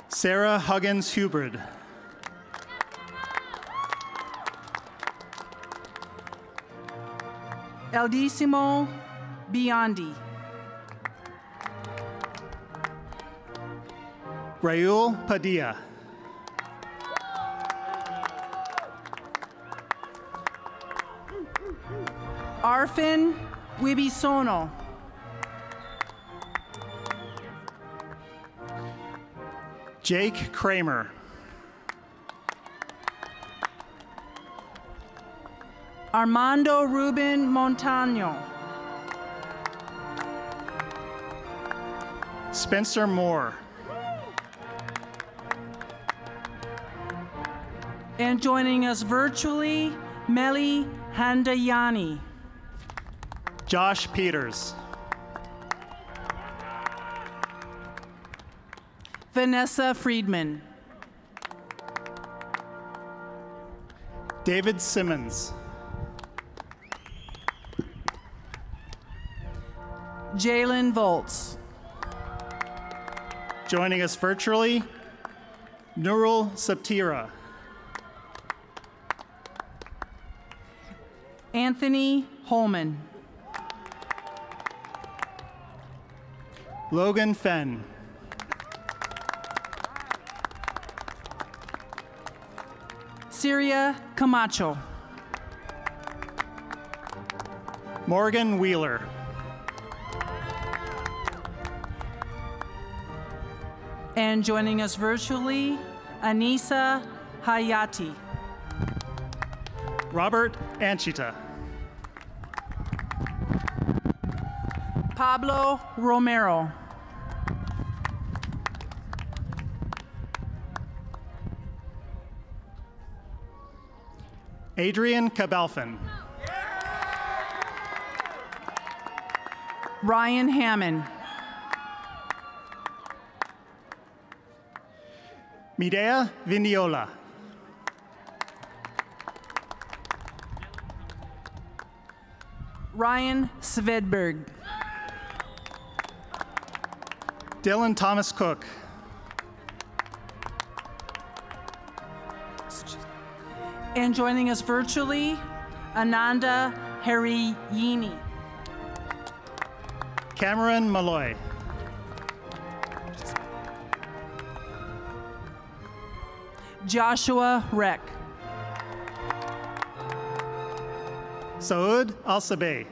Sarah Huggins Huberd.
Eldissimo Biondi.
Raul Padilla.
Arfin Wibisono.
Jake Kramer.
Armando Ruben Montano.
Spencer Moore.
And joining us virtually, Meli Handayani.
Josh Peters.
Vanessa Friedman.
David Simmons.
Jalen Volts.
Joining us virtually, Nurul Saptira.
Anthony Holman.
Logan Fenn.
Syria Camacho.
Morgan Wheeler.
And joining us virtually, Anissa Hayati.
Robert Anchita.
Pablo Romero.
Adrian Cabalfin.
Ryan Hammond.
Midea Vignola.
Ryan Svedberg.
Dylan Thomas Cook.
And joining us virtually, Ananda Hariyini.
Cameron Malloy.
Joshua Reck.
Saud Al-Sabeh.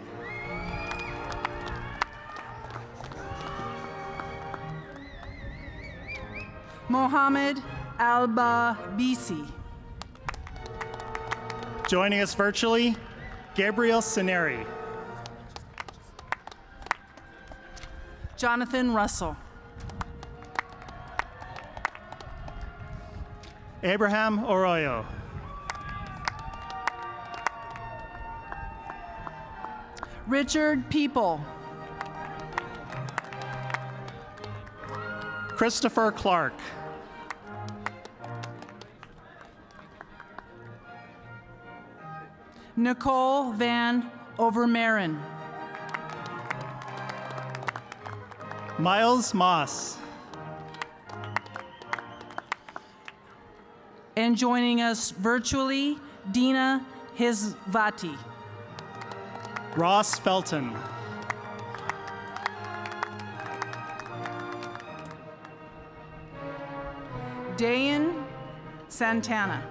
Mohammed Alba Bisi.
Joining us virtually, Gabriel Sineri.
Jonathan Russell.
Abraham Oroyo.
Richard People.
Christopher Clark.
Nicole Van Overmaren.
Miles Moss.
And joining us virtually, Dina Hizvati.
Ross Felton.
Dayan Santana.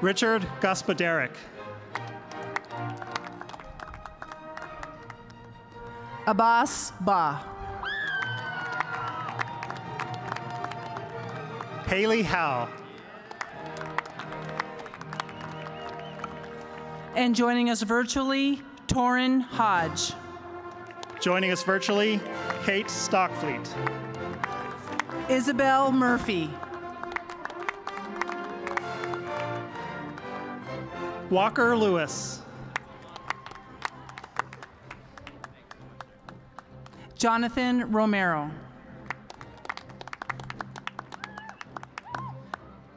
Richard Gospodarek.
Abbas Ba.
Haley Howe.
And joining us virtually, Torin Hodge.
Joining us virtually, Kate Stockfleet.
Isabel Murphy.
Walker Lewis.
Jonathan Romero.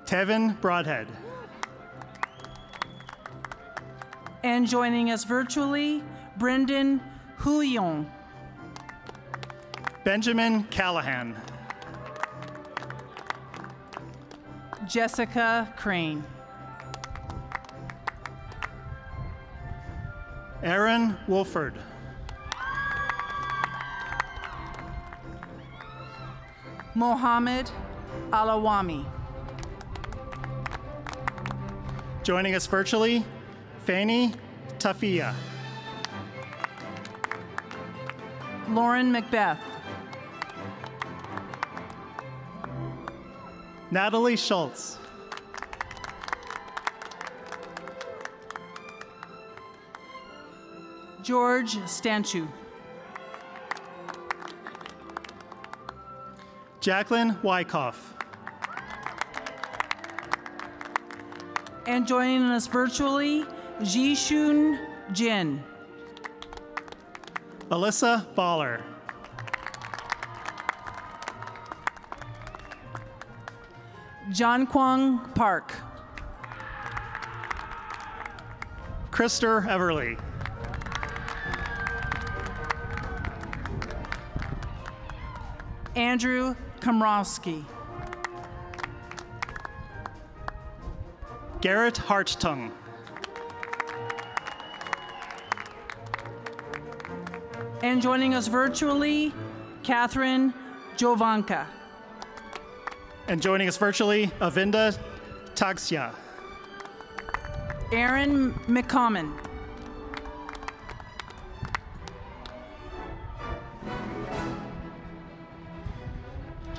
Tevin Broadhead.
And joining us virtually, Brendan Huyon.
Benjamin Callahan.
Jessica Crane.
Aaron Wolford.
Mohammed Alawami.
Joining us virtually, Fanny Tafia.
Lauren Macbeth.
Natalie Schultz.
George Stanchu.
Jacqueline Wyckoff.
And joining us virtually, Jishun Jin.
Alyssa Baller.
John Kwong Park.
Krister Everly.
Andrew Komrowski.
Garrett Hartung.
And joining us virtually, Catherine Jovanka.
And joining us virtually, Avinda Taxia.
Aaron McCommon.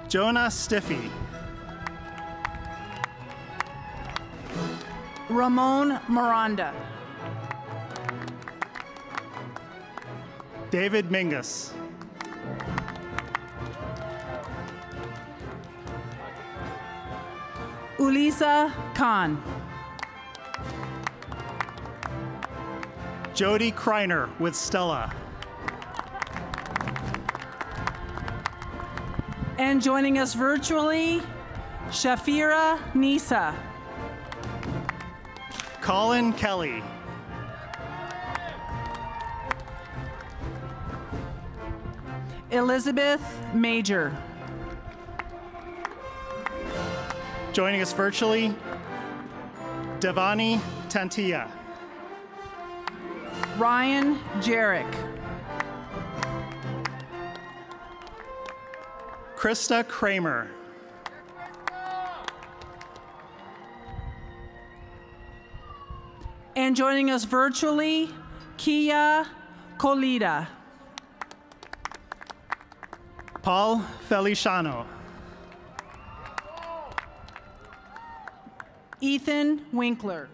Jonah Stiffy.
Ramon Miranda.
David Mingus.
Ulisa Khan.
Jody Kreiner with Stella.
And joining us virtually, Shafira Nisa.
Colin Kelly.
Elizabeth Major.
Joining us virtually, Devani Tantia.
Ryan Jarek.
Krista Kramer.
And joining us virtually, Kia Colita.
Paul Feliciano.
Ethan Winkler.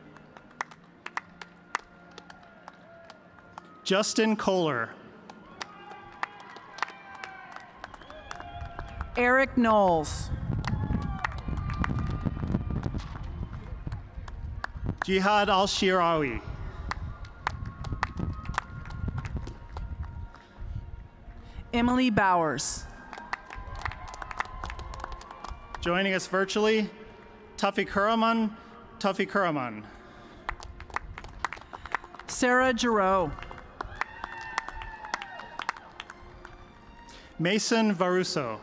Justin Kohler.
Eric Knowles.
Jihad Al-Shirawi.
Emily Bowers.
Joining us virtually, Tawfiq Kuraman.
Sarah Giroux.
Mason Varuso.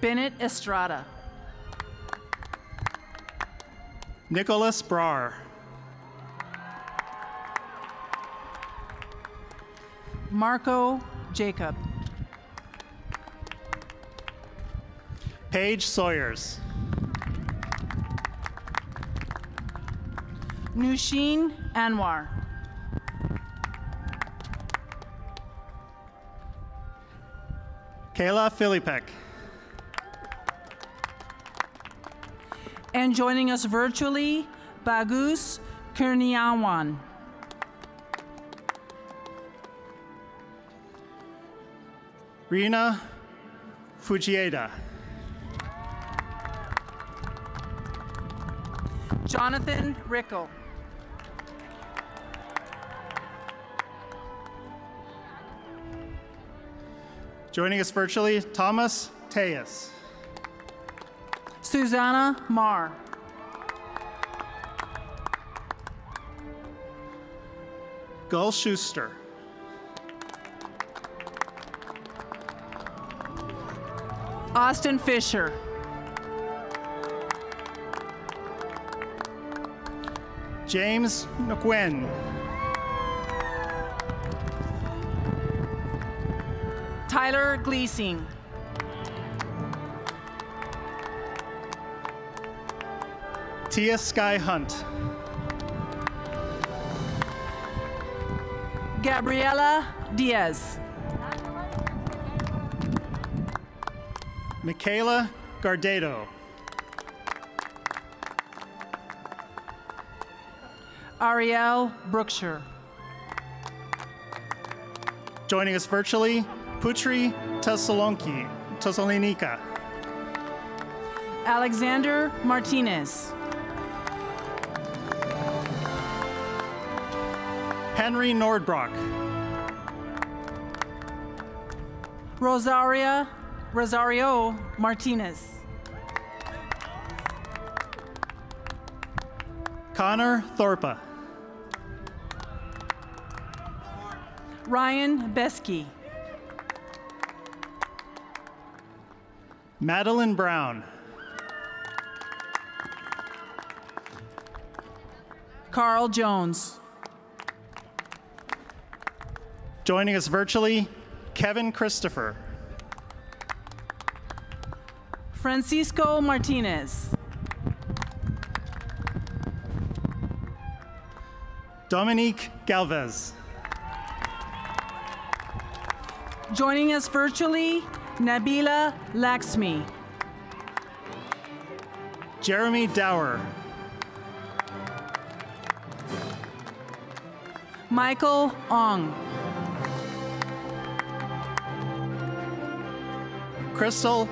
Bennett Estrada.
Nicholas Brar.
Marco Jacob.
Paige Sawyers.
Nushin Anwar.
Kayla Filipek.
And joining us virtually, Bagus Kurniawan.
Rina Fujieda.
Jonathan Rickle.
Joining us virtually, Thomas Tejas.
Susanna Marr.
Gull Schuster.
Austin Fisher.
James Nguyen.
Tyler Gleasing.
Tia Sky Hunt.
Gabriela Diaz.
Michaela Gardado.
Ariel Brookshire.
Joining us virtually, Putri Thessalonika.
Alexander Martinez.
Henry Nordbrock.
Rosario Martinez.
Connor Thorpa.
Ryan Besky.
Madeline Brown.
Carl Jones.
Joining us virtually, Kevin Christopher.
Francisco Martinez.
Dominique Galvez.
Joining us virtually, Nabila Laxmi.
Jeremy Dower.
Michael Ong.
Crystal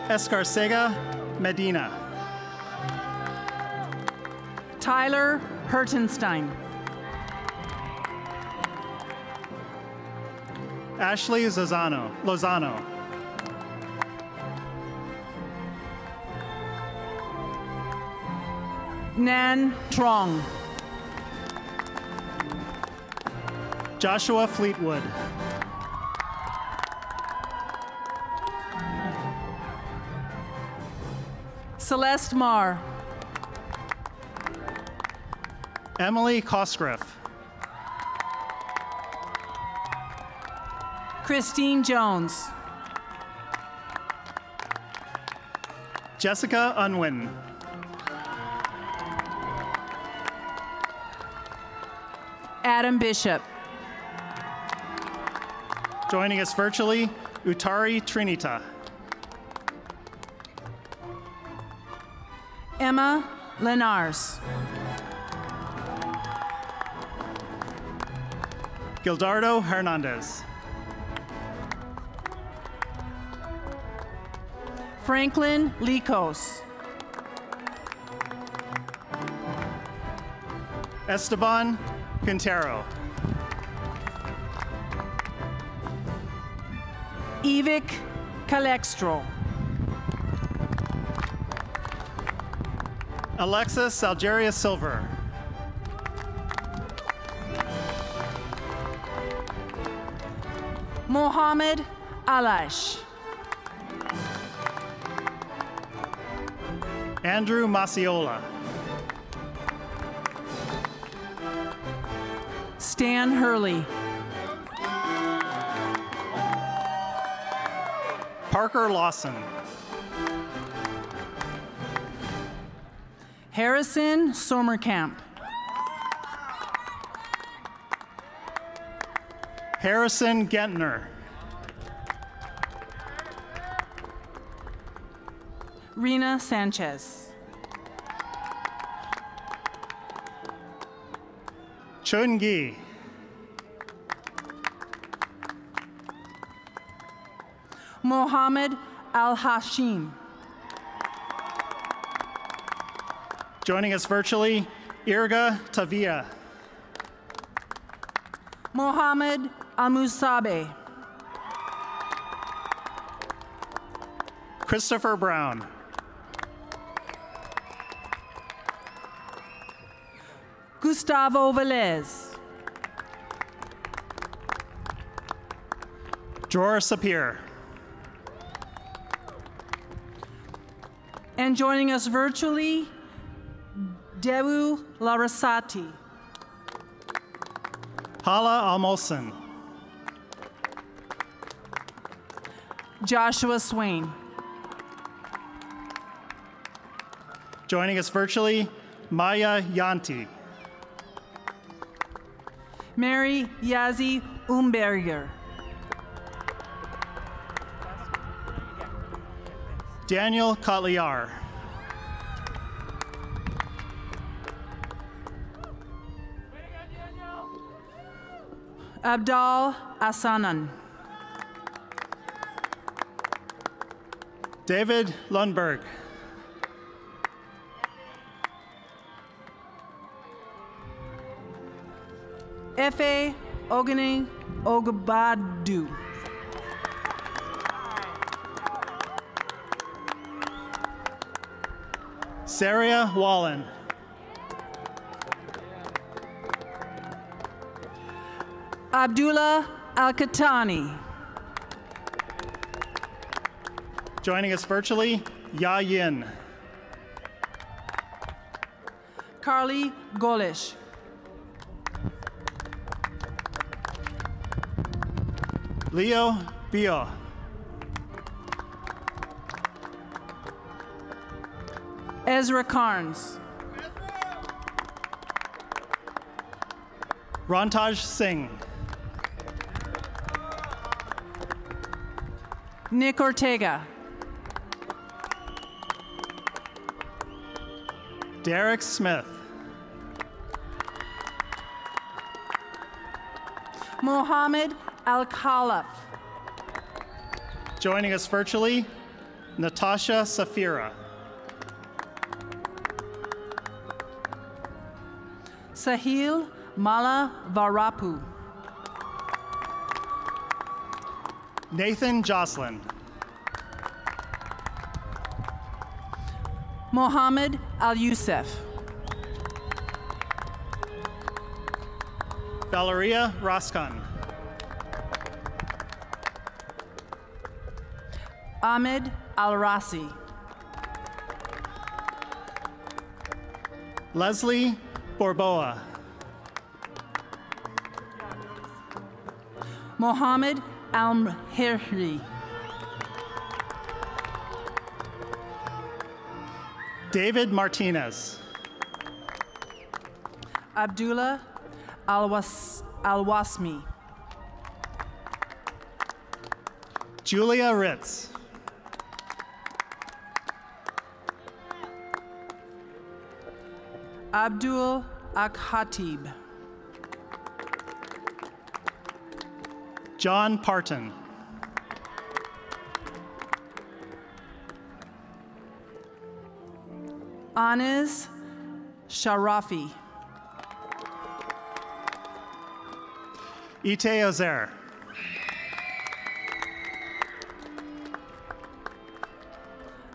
Escarcega Medina.
Tyler Hertenstein.
Ashley Lozano.
Nan Trong.
Joshua Fleetwood.
Celeste Marr.
Emily Cosgriff.
Christine Jones.
Jessica Unwin.
Adam Bishop.
Joining us virtually, Utari Trinita.
Emma Lenars.
Gildardo Hernandez.
Franklin Likos.
Esteban Quintero.
Evic Calextro.
Alexis Algeria Silver.
Mohammed Alash.
Andrew Maciola.
Stan Hurley.
Parker Lawson.
Harrison Sommerkamp.
Harrison Gentner.
Rena Sanchez.
Chun Gi.
Mohammed Al-Hashim.
Joining us virtually, Irga Tavia.
Mohammed Al-Musabe.
Christopher Brown.
Gustavo Velez.
Dror Sapir.
And joining us virtually, Devu Larasati.
Hala Almosen.
Joshua Swain.
Joining us virtually, Maya Yanti.
Mary Yazi Umberger.
Daniel Kotliar.
Abdal Asanan.
David Lundberg.
Efe Ogene Ogbadu.
Saria Wallen.
Abdullah Al-Katani.
Joining us virtually, Ya Yin.
Carly Golish.
Leo Bio.
Ezra Carnes.
Rantaj Singh.
Nick Ortega.
Derek Smith.
Mohammed Al-Khalaf.
Joining us virtually, Natasha Safira.
Sahil Mala Varapu.
Nathan Jocelyn.
Mohammed Al-Youssef.
Valeria Roskan.
Ahmed Al-Rasi.
Leslie Borboa.
Mohammed Al-Mhirri.
David Martinez.
Abdullah Al-Wasmi.
Julia Ritz.
Abdul Akhatib.
John Parton.
Anis Sharafi.
Ite Ozer.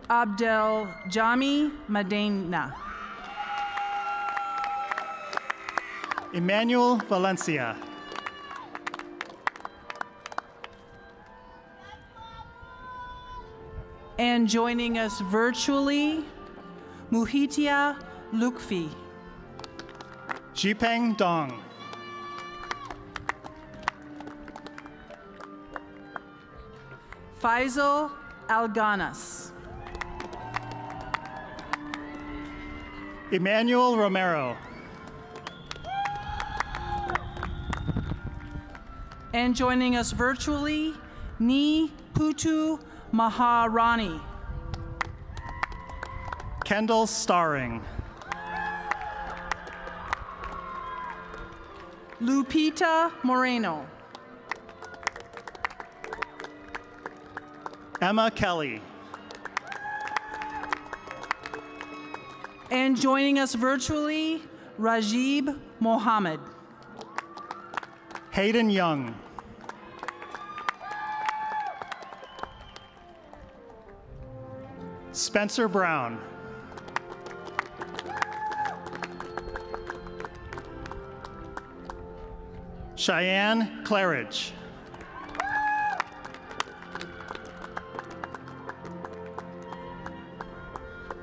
Abdel Jami Madena.
Emmanuel Valencia.
And joining us virtually, Muhitia Lukfi.
Jipeng Dong.
Faisal Alganas.
Emmanuel Romero.
And joining us virtually, Ni Putu Maharani.
Kendall Starring.
Lupita Moreno.
Emma Kelly.
And joining us virtually, Rajib Mohammed.
Hayden Young. Spencer Brown. Cheyenne Claridge.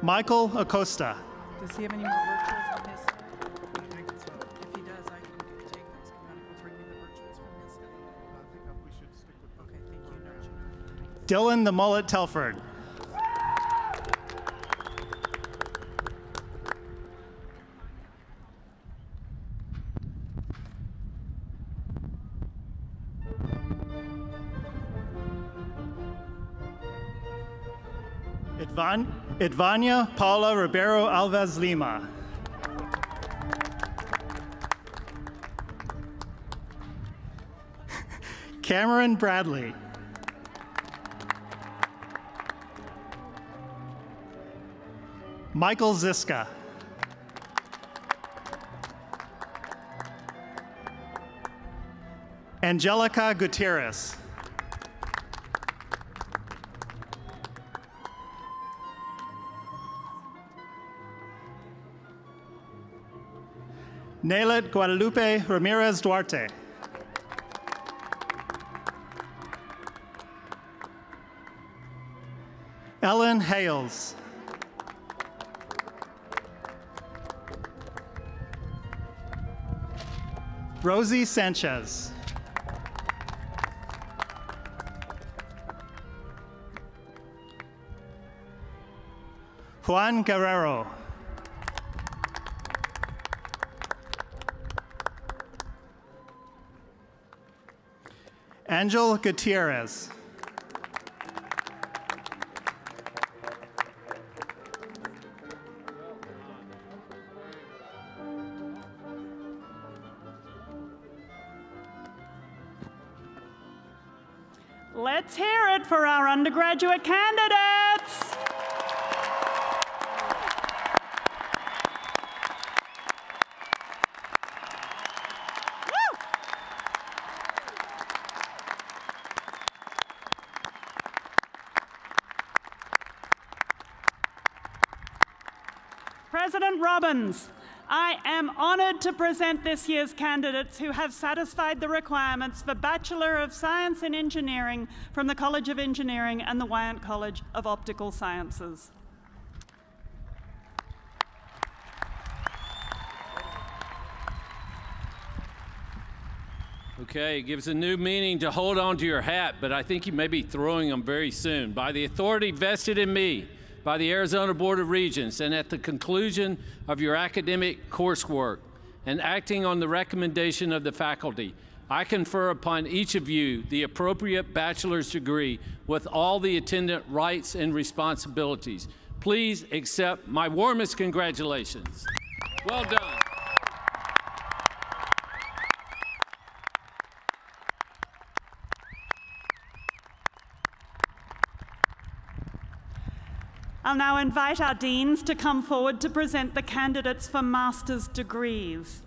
Michael Acosta.
Does he have any more virtuals on his? If he does, I can take those. Can you bring me the virtuals from his? I think we should stick with. Okay, thank you,
Dylan the Mullet Telford. Idvania Paula Ribeiro Alves Lima. Cameron Bradley. Michael Ziska. Angelica Gutierrez. Naylet Guadalupe Ramirez Duarte. Ellen Hales. Rosie Sanchez. Juan Guerrero. Angel Gutierrez.
Let's hear it for our undergraduate candidates. President Robbins, I am honored to present this year's candidates who have satisfied the requirements for Bachelor of Science in Engineering from the College of Engineering and the Wyant College of Optical Sciences.
Okay, it gives a new meaning to hold on to your hat, but I think you may be throwing them very soon. By the authority vested in me by the Arizona Board of Regents, and at the conclusion of your academic coursework, and acting on the recommendation of the faculty, I confer upon each of you the appropriate bachelor's degree with all the attendant rights and responsibilities. Please accept my warmest congratulations. Well done.
I'll now invite our deans to come forward to present the candidates for master's degrees.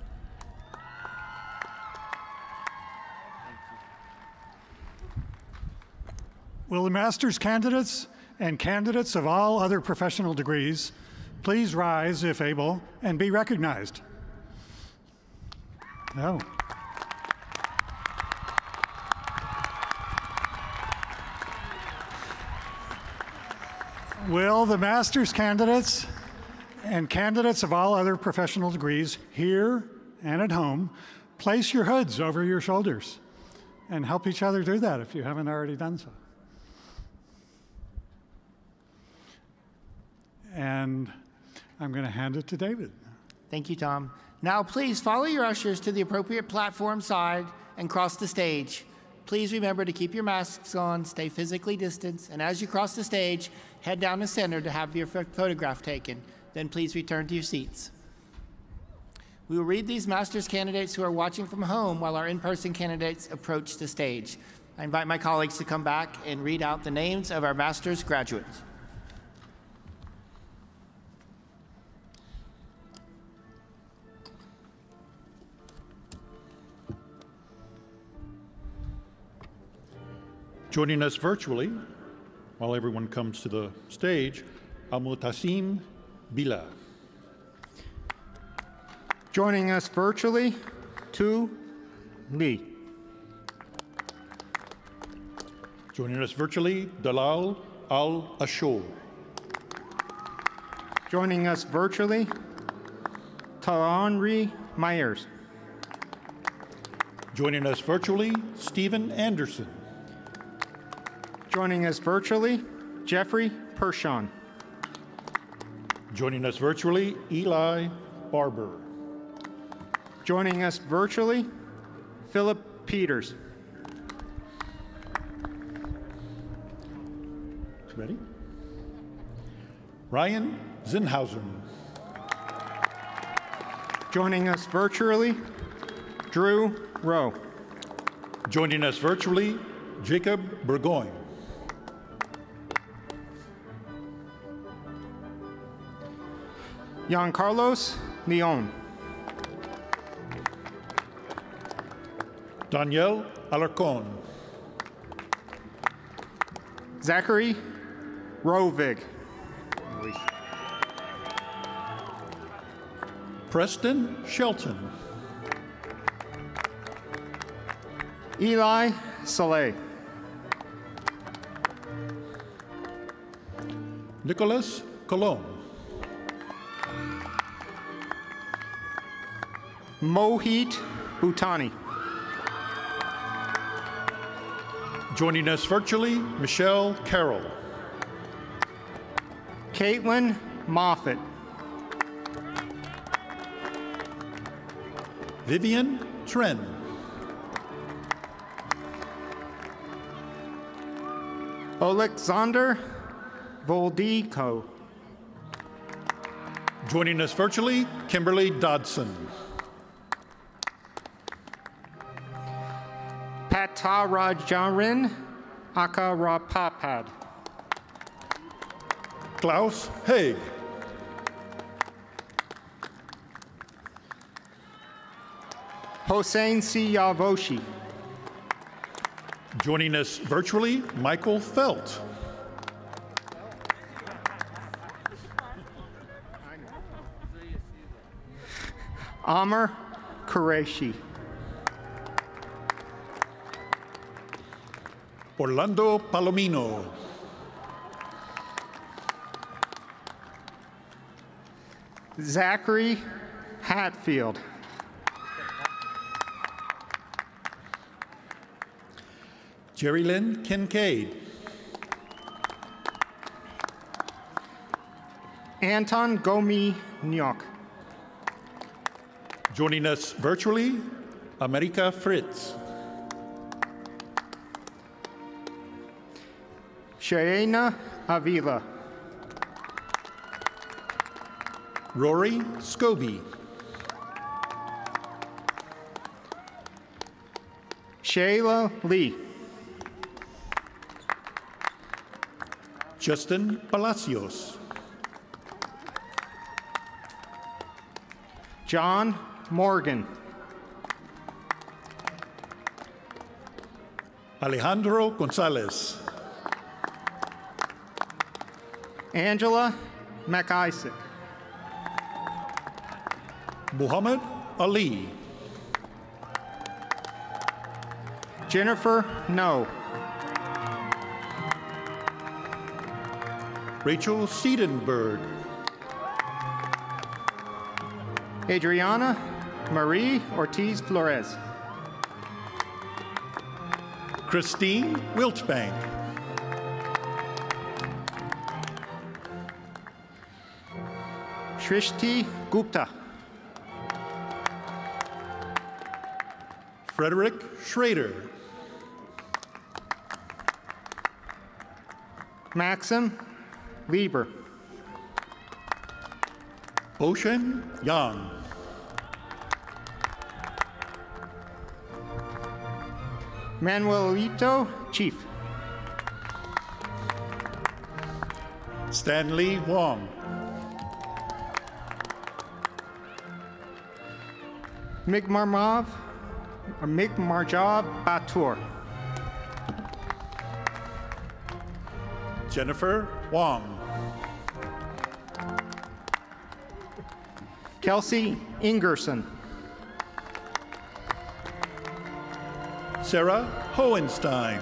Will the master's candidates and candidates of all other professional degrees please rise, if able, and be recognized? No. Will the master's candidates and candidates of all other professional degrees here and at home place your hoods over your shoulders and help each other do that if you haven't already done so? And I'm going to hand it to David.
Thank you, Tom. Now, please follow your ushers to the appropriate platform side and cross the stage. Please remember to keep your masks on, stay physically distanced, and as you cross the stage, head down the center to have your photograph taken. Then please return to your seats. We will read these master's candidates who are watching from home while our in-person candidates approach the stage. I invite my colleagues to come back and read out the names of our master's graduates.
Joining us virtually, while everyone comes to the stage, Almutasim Bila.
Joining us virtually, Tu Lee.
Joining us virtually, Dalal Al-Ashur.
Joining us virtually, Talanri Myers.
Joining us virtually, Stephen Anderson.
Joining us virtually, Jeffrey Pershon.
Joining us virtually, Eli Barber.
Joining us virtually, Philip Peters.
Ready? Ryan Zinhausen.
Joining us virtually, Drew Rowe.
Joining us virtually, Jacob Burgoyne.
Giancarlos Leon.
Danielle Alarcon.
Zachary Rovig.
Preston Shelton.
Eli Saleh.
Nicholas Colon.
Mohit Bhutani.
Joining us virtually, Michelle Carroll.
Caitlin Moffett.
Vivian Tren.
Alexander Voldiko.
Joining us virtually, Kimberly Dodson.
Patarajaran Akarapapad.
Klaus Haig.
Hossein Siyavoshi.
Joining us virtually, Michael Felt.
Amr Qureshi.
Orlando Palomino.
Zachary Hatfield.
Jerry Lynn Kincaid.
Anton Gomi Nyok.
Joining us virtually, America Fritz.
Shaena Avila.
Rory Scobie.
Shayla Lee.
Justin Palacios.
John Morgan.
Alejandro Gonzalez.
Angela McIsaac.
Muhammad Ali.
Jennifer No.
Rachel Siedenberg.
Adriana Marie Ortiz Flores.
Christine Wiltbank.
Shrishti Gupta.
Frederick Schrader.
Maxim Lieber.
Ocean Yang.
Manuelito Chief.
Stanley Wong.
Migmarjav Batur.
Jennifer Wong.
Kelsey Ingerson.
Sarah Hohenstein.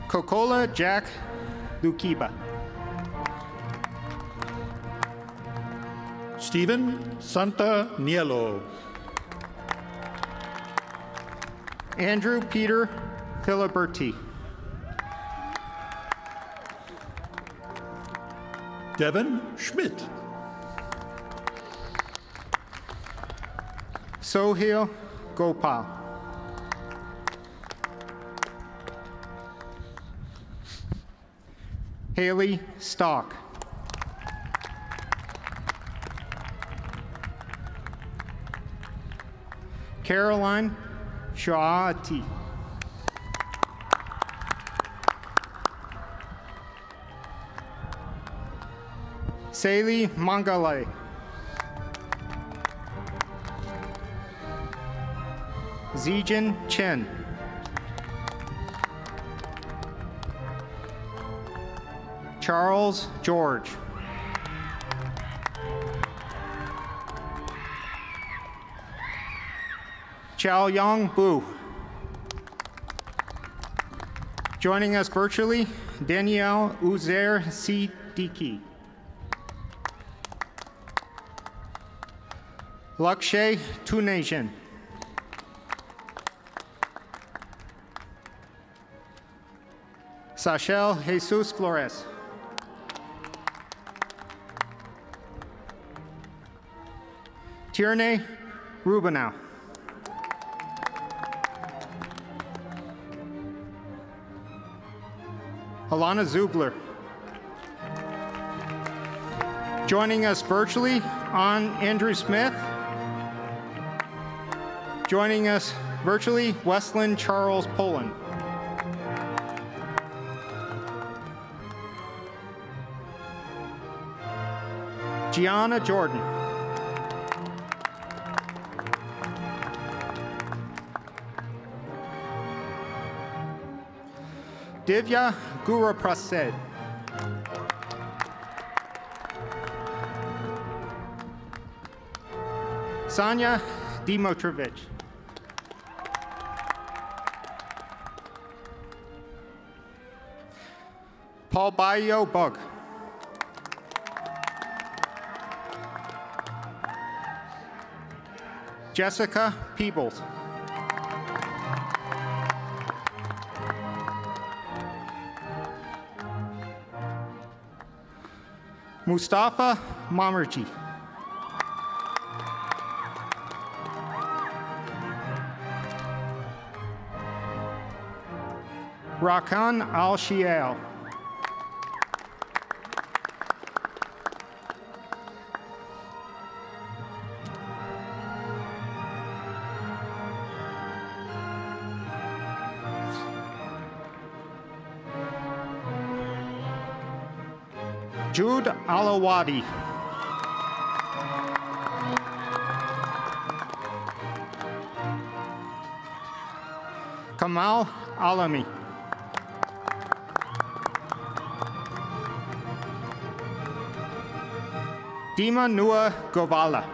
Kokola Jack Lukiba.
Stephen Santa Nielo.
Andrew Peter Filiberti.
Devin Schmidt.
Sohail Gopal. Haley Stock. Caroline Shaati. Saili Mangale. Zijin Chen. Charles George. Chao Yang Bu. Joining us virtually, Danielle Uzair Siddiqui. Lakshay Tunasian. Sachel Jesus Flores. Tierney Rubinow. Alana Zubler. Joining us virtually on Andrew Smith. Joining us virtually, Westlyn Charles Poland. Gianna Jordan. Divya Guraprasad. Sanya Dimotrovich. Paul Bayo Bug. Jessica Peebles. Mustafa Mamerji. Rakan Al-Shiel. Jude Alawadi. Kamal Alami. Dima Nua Govala.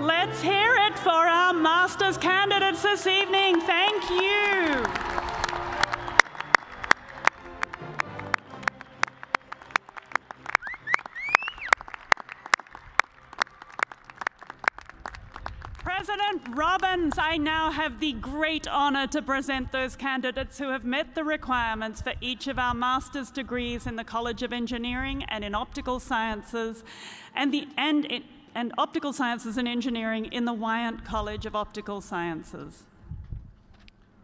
Let's hear it for our master's candidates this evening. Thank you. President Robbins, I now have the great honor to present those candidates who have met the requirements for each of our master's degrees in the College of Engineering and in Optical Sciences and Optical Sciences and Engineering in the Wyant College of Optical Sciences.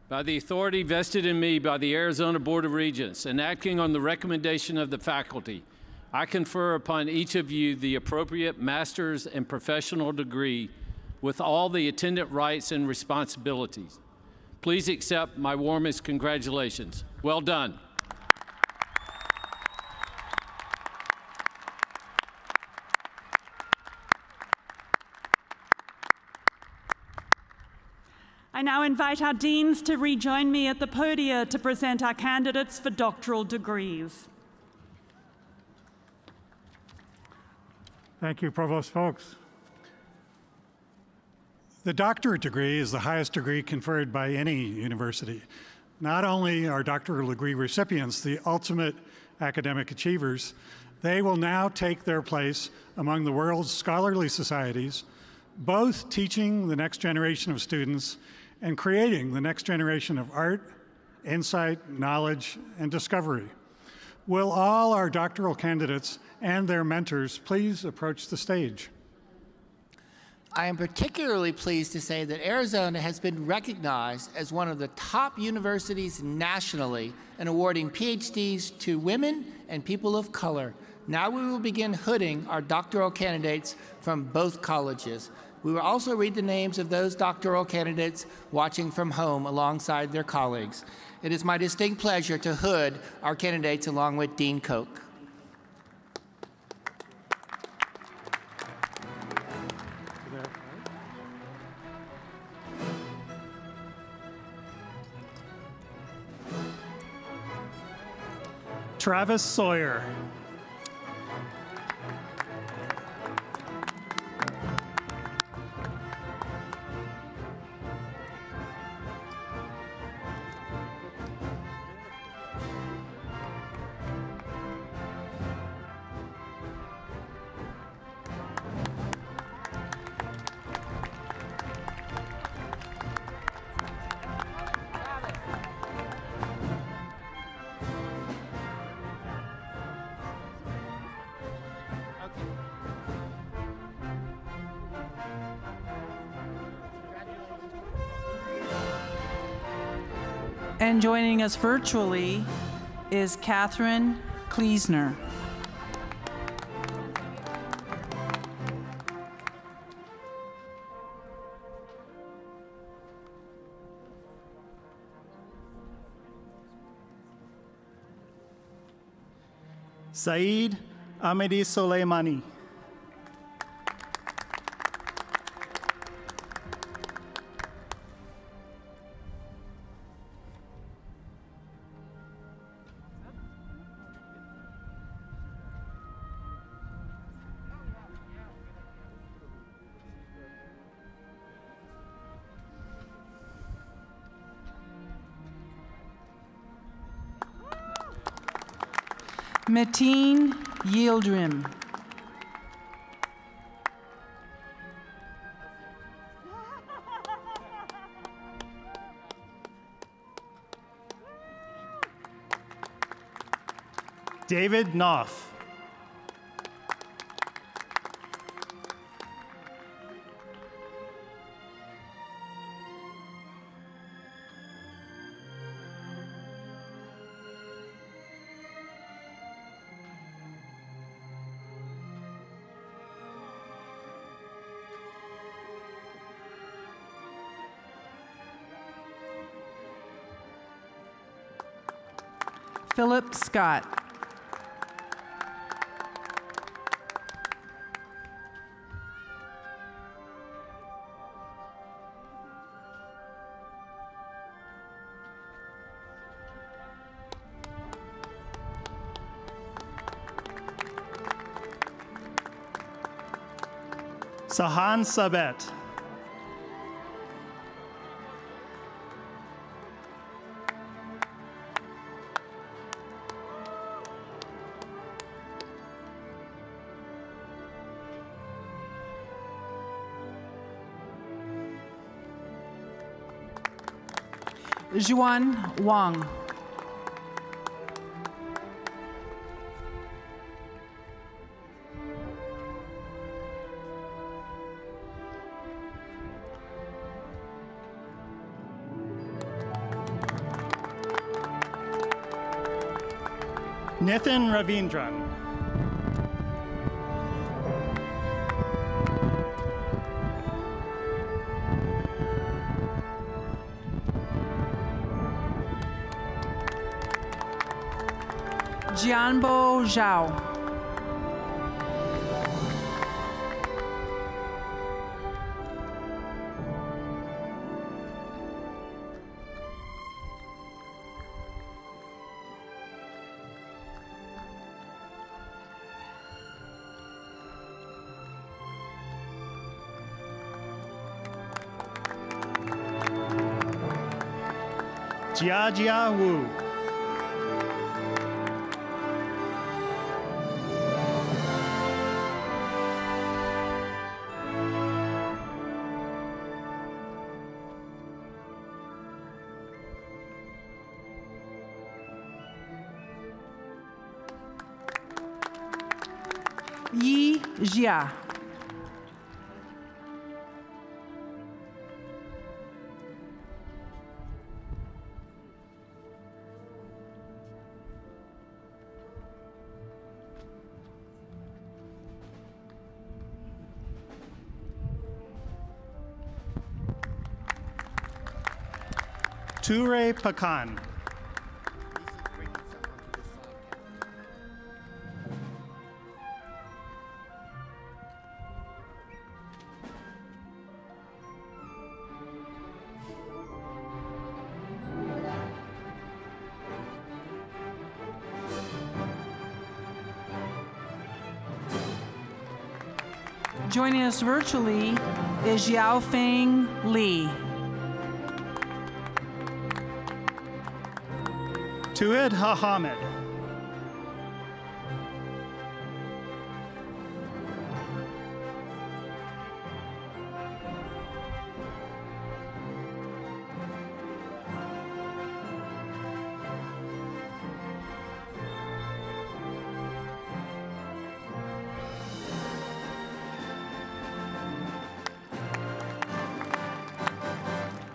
By the authority vested in me by the Arizona Board of Regents and acting on the recommendation of the faculty, I confer upon each of you the appropriate master's and professional degree with all the attendant rights and responsibilities. Please accept my warmest congratulations. Well done.
I now invite our deans to rejoin me at the podium to present our candidates for doctoral degrees.
Thank you, Provost Folks. The doctorate degree is the highest degree conferred by any university. Not only are doctoral degree recipients the ultimate academic achievers, they will now take their place among the world's scholarly societies, both teaching the next generation of students and creating the next generation of art, insight, knowledge, and discovery. Will all our doctoral candidates and their mentors please approach the stage?
I am particularly pleased to say that Arizona has been recognized as one of the top universities nationally in awarding PhDs to women and people of color. Now we will begin hooding our doctoral candidates from both colleges. We will also read the names of those doctoral candidates watching from home alongside their colleagues. It is my distinct pleasure to hood our candidates along with Dean Koch.
Travis Sawyer.
And joining us virtually is Catherine Kleesner.
Saeed Ahmedi Soleimani.
Metin Yildirim.
David Knopf.
Philip Scott.
Sahan Sabet.
Juan Wang.
Nithin Ravindran.
Jianbo Zhao.
Jiajia Wu.
Yi Jia.
Ture Pakan.
Joining us virtually is Xiaofeng Li.
Tuid Hahamid.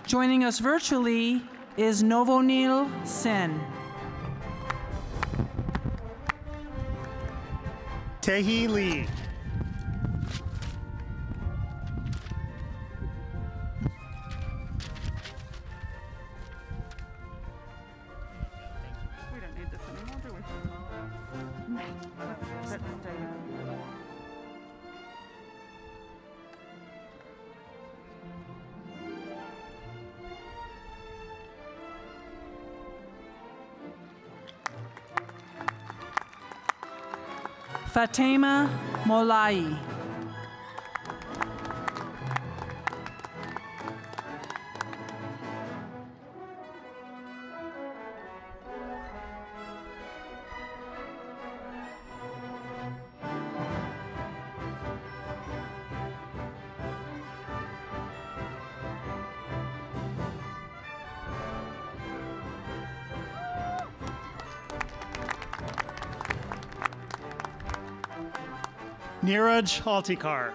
Joining us virtually is Novonil Sen.
Tae-hee Lee.
We don't need this anymore, do we? Let's stay. Fatima Molai.
Neeraj Altikar.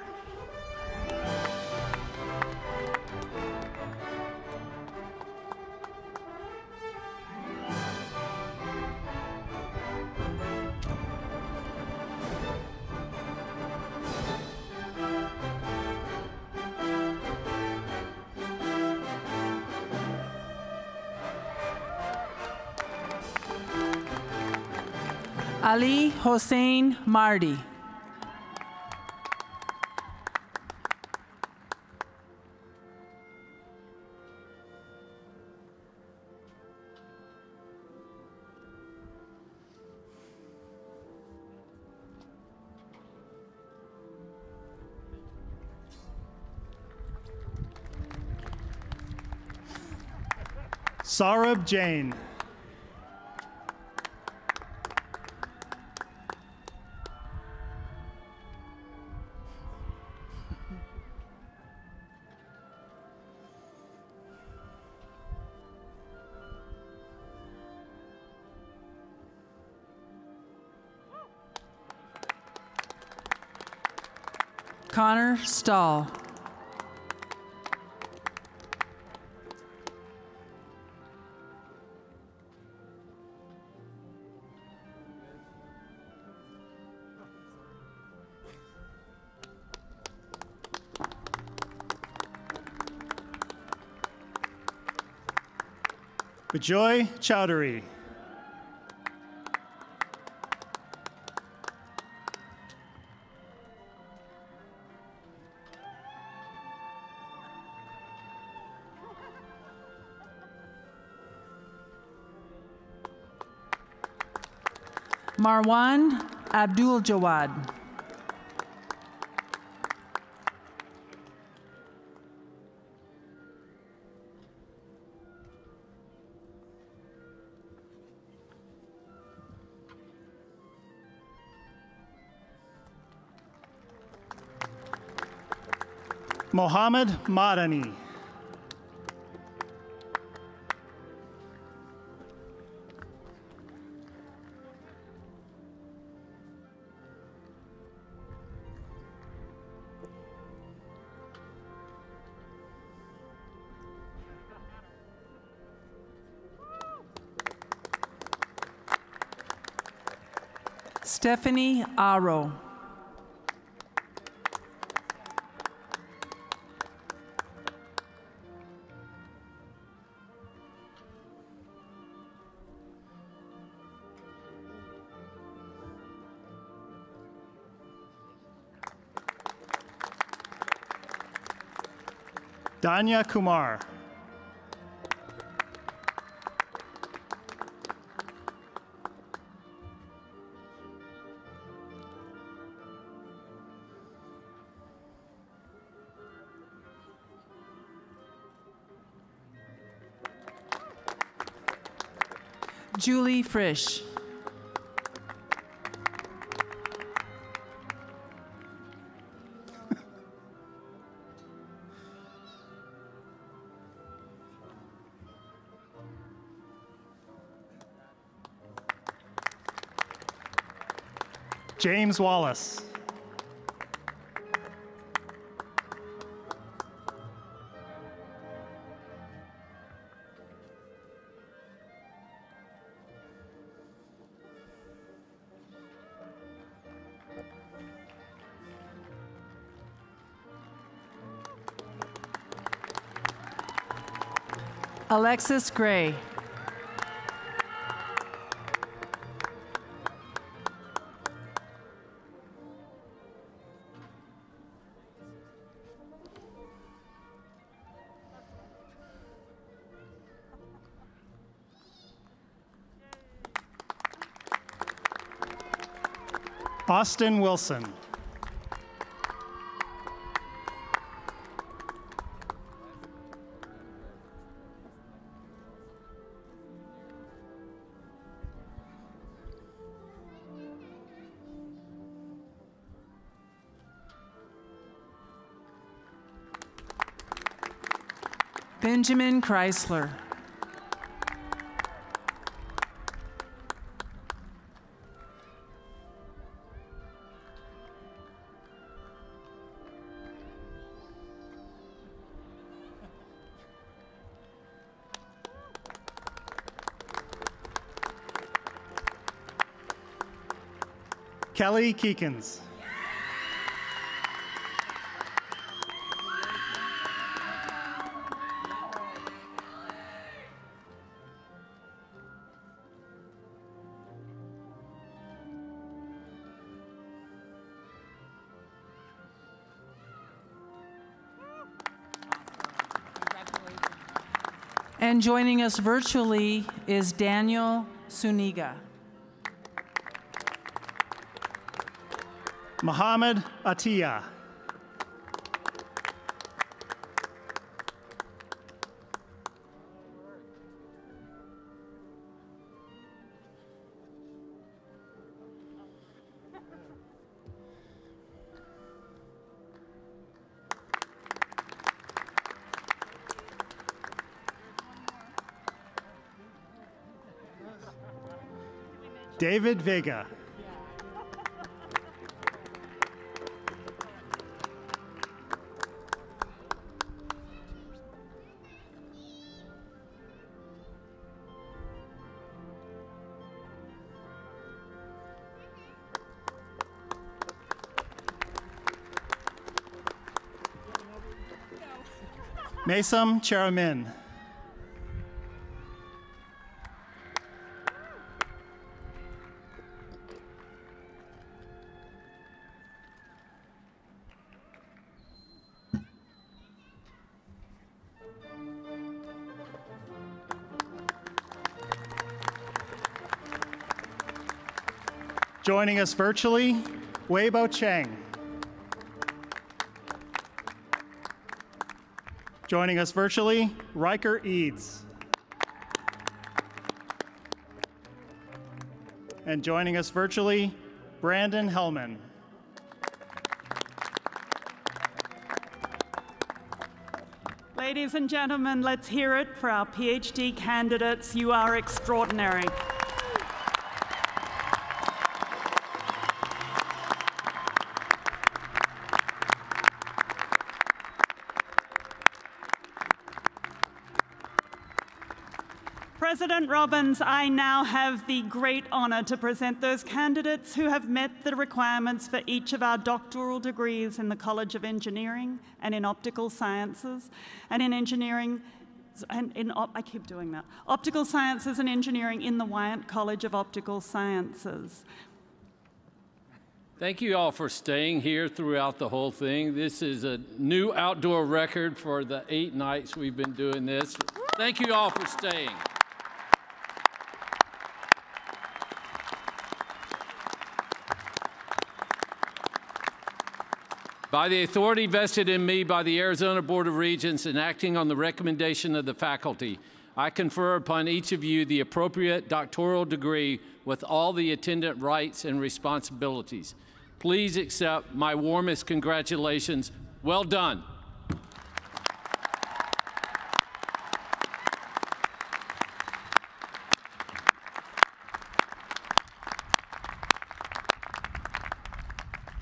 Ali Hossein Mardi.
Saurabh Jain.
Connor Stahl.
Bijoy Chowdhury.
Marwan Abdul Jawad.
Mohammad Madani.
Stephanie Aro.
Danya Kumar.
Julie Frisch.
James Wallace.
Alexis Gray.
Austin Wilson.
Benjamin Chrysler.
Kelly Keekins.
And joining us virtually is Daniel Suniga.
Muhammad Atiyah. David Vega. Mesam Cheramin. Joining us virtually, Weibo Cheng. Joining us virtually, Riker Eads. And joining us virtually, Brandon Hellman.
Ladies and gentlemen, let's hear it for our PhD candidates. You are extraordinary. President Robbins, I now have the great honor to present those candidates who have met the requirements for each of our doctoral degrees in the College of Engineering and in Optical Sciences, and in engineering, I keep doing that, Optical Sciences and Engineering in the Wyant College of Optical Sciences.
Thank you all for staying here throughout the whole thing. This is a new outdoor record for the 8 nights we've been doing this. Thank you all for staying. By the authority vested in me by the Arizona Board of Regents and acting on the recommendation of the faculty, I confer upon each of you the appropriate doctoral degree with all the attendant rights and responsibilities. Please accept my warmest congratulations. Well done.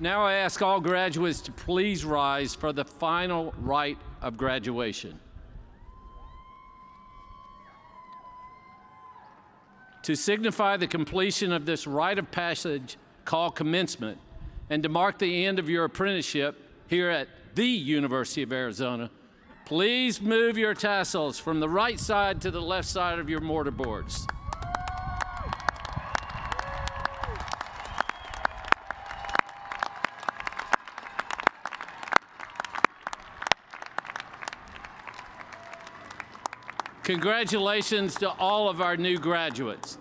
Now I ask all graduates to please rise for the final rite of graduation. To signify the completion of this rite of passage called commencement, and to mark the end of your apprenticeship here at the University of Arizona, please move your tassels from the right side to the left side of your mortarboards. Congratulations to all of our new graduates.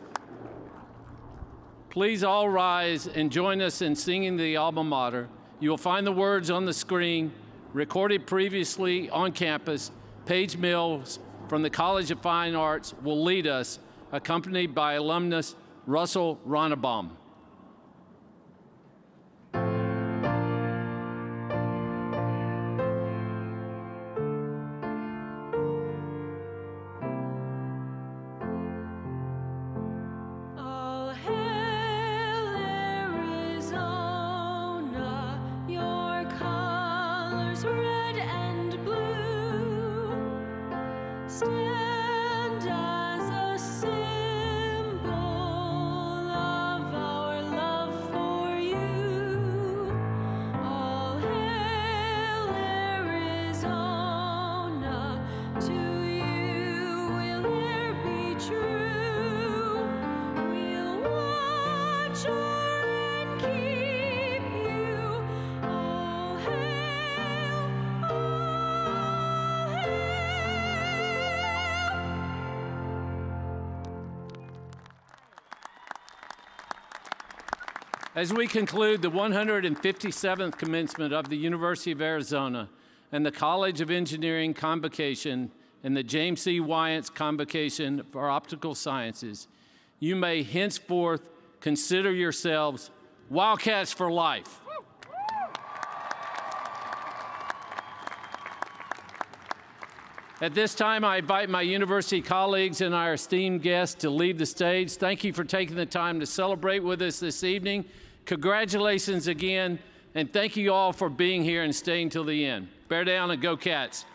Please all rise and join us in singing the alma mater. You will find the words on the screen, recorded previously on campus. Paige Mills from the College of Fine Arts will lead us, accompanied by alumnus Russell Ronnebaum.
Stand as a symbol of our
As we conclude the 157th commencement of the University of Arizona and the College of Engineering Convocation and the James C. Wyant Convocation for Optical Sciences, you may henceforth consider yourselves Wildcats for life. At this time, I invite my university colleagues and our esteemed guests to leave the stage. Thank you for taking the time to celebrate with us this evening. Congratulations again, and thank you all for being here and staying till the end. Bear down and go Cats.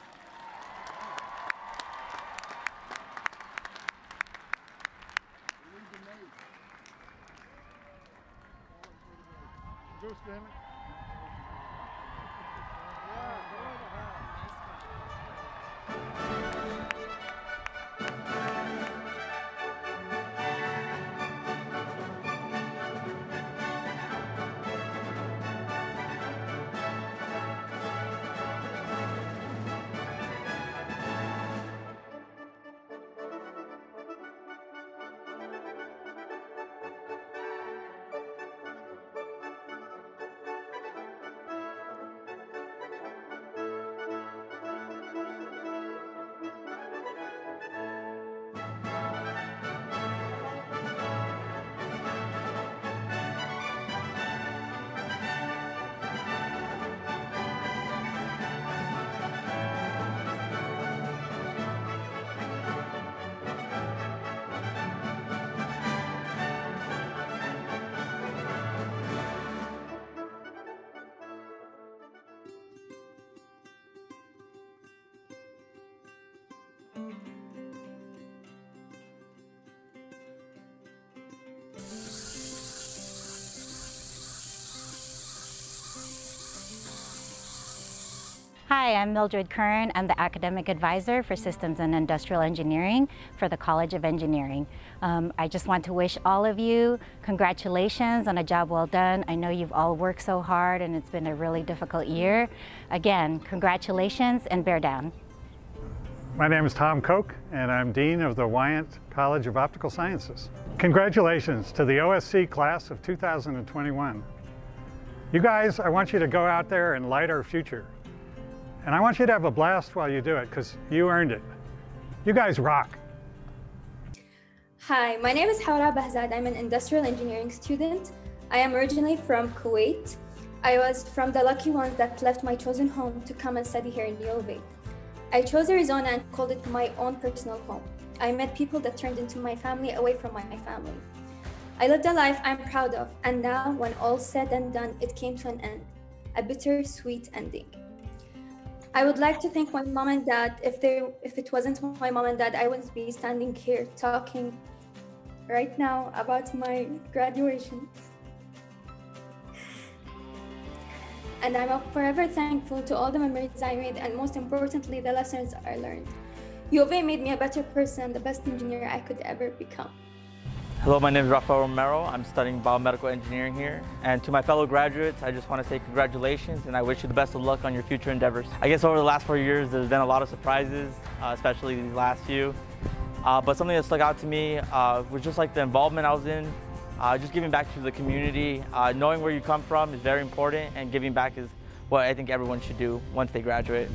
Hi, I'm Mildred Kern. I'm the Academic Advisor for Systems and Industrial Engineering for the College of Engineering. I just want to wish all of you congratulations on a job well done. I know you've all worked so hard and it's been a really difficult year. Again, congratulations and bear down.
My name is Tom Koch, and I'm Dean of the Wyant College of Optical Sciences. Congratulations to the OSC class of 2021. You guys, I want you to go out there and light our future. And I want you to have a blast while you do it, because you earned it. You guys rock.
Hi, my name is Hawra Bahzad. I'm an industrial engineering student. I am originally from Kuwait. I was from the lucky ones that left my chosen home to come and study here in UOV. I chose Arizona and called it my own personal home. I met people that turned into my family away from my family. I lived a life I'm proud of, and now when all's said and done, it came to an end, a bittersweet ending. I would like to thank my mom and dad. If it wasn't my mom and dad, I wouldn't be standing here talking right now about my graduation. And I'm forever thankful to all the memories I made, and most importantly, the lessons I learned. U of A made me a better person, the best engineer I could ever become.
Hello, my name is Rafael Romero. I'm studying biomedical engineering here. And to my fellow graduates, I just want to say congratulations and I wish you the best of luck on your future endeavors. I guess over the last 4 years, there's been a lot of surprises, especially these last few. But something that stuck out to me was just like the involvement I was in, just giving back to the community. Knowing where you come from is very important, and giving back is what I think everyone should do once they graduate.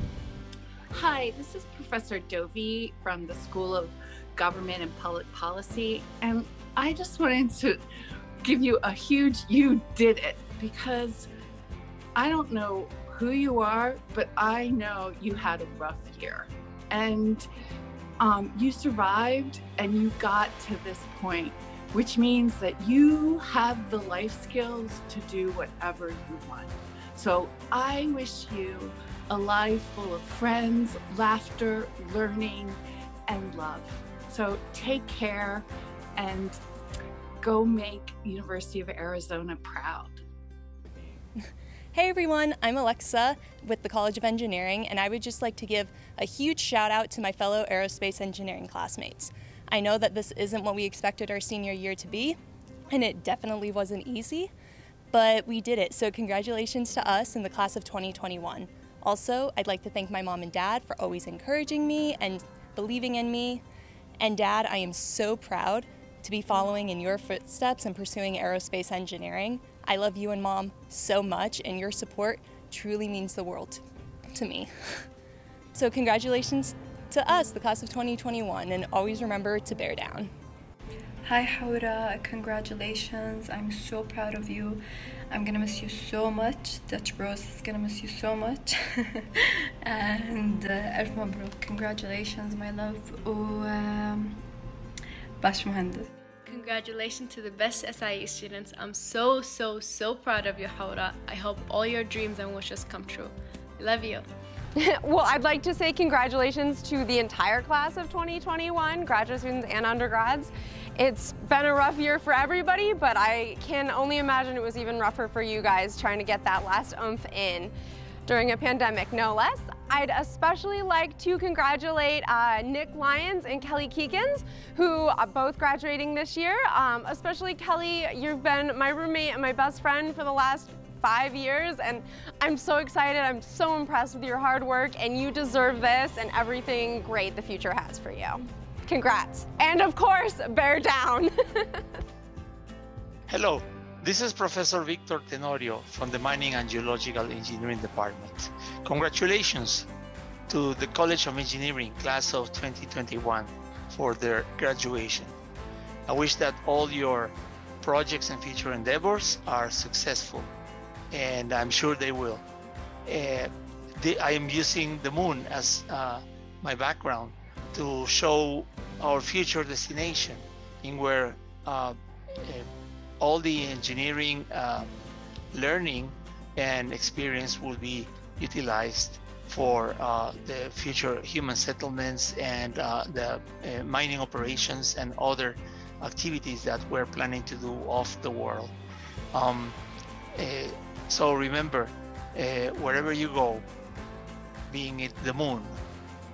Hi, this is Professor Dovey from the School of Government and Public Policy, and I just wanted to give you a huge "you did it," because I don't know who you are, but I know you had a rough year, and you survived and you got to this point, which means that you have the life skills to do whatever you want. So I wish you a life full of friends, laughter, learning, and love. So take care and go make University of Arizona proud.
Hey everyone, I'm Alexa with the College of Engineering, and I would just like to give a huge shout out to my fellow aerospace engineering classmates. I know that this isn't what we expected our senior year to be, and it definitely wasn't easy, but we did it. So congratulations to us in the class of 2021. Also, I'd like to thank my mom and dad for always encouraging me and believing in me. And Dad, I am so proud to be following in your footsteps and pursuing aerospace engineering. I love you and Mom so much, and your support truly means the world to me. So congratulations to us, the class of 2021, and always remember to bear down.
Hi Haura, congratulations. I'm so proud of you. I'm gonna miss you so much. Dutch Bros is gonna miss you so much. And ألف مبروك. Congratulations, my love. باش مهندس.
Congratulations to the best SIE students. I'm so proud of you, Haura. I hope all your dreams and wishes come true. I love you.
Well, I'd like to say congratulations to the entire class of 2021, graduate students and undergrads. It's been a rough year for everybody, but I can only imagine it was even rougher for you guys trying to get that last oomph in during a pandemic, no less. I'd especially like to congratulate Nick Lyons and Kelly Keekins, who are both graduating this year. Especially Kelly, you've been my roommate and my best friend for the last 5 years, and I'm so excited. I'm so impressed with your hard work, and you deserve this and everything great the future has for you. Congrats. And of course, bear down.
Hello, this is Professor Victor Tenorio from the Mining and Geological Engineering Department. Congratulations to the College of Engineering class of 2021 for their graduation. I wish that all your projects and future endeavors are successful, and I'm sure they will. I am using the moon as my background to show our future destination, in where all the engineering learning and experience will be utilized for the future human settlements and the mining operations and other activities that we're planning to do off the world. So remember, wherever you go, being it the moon,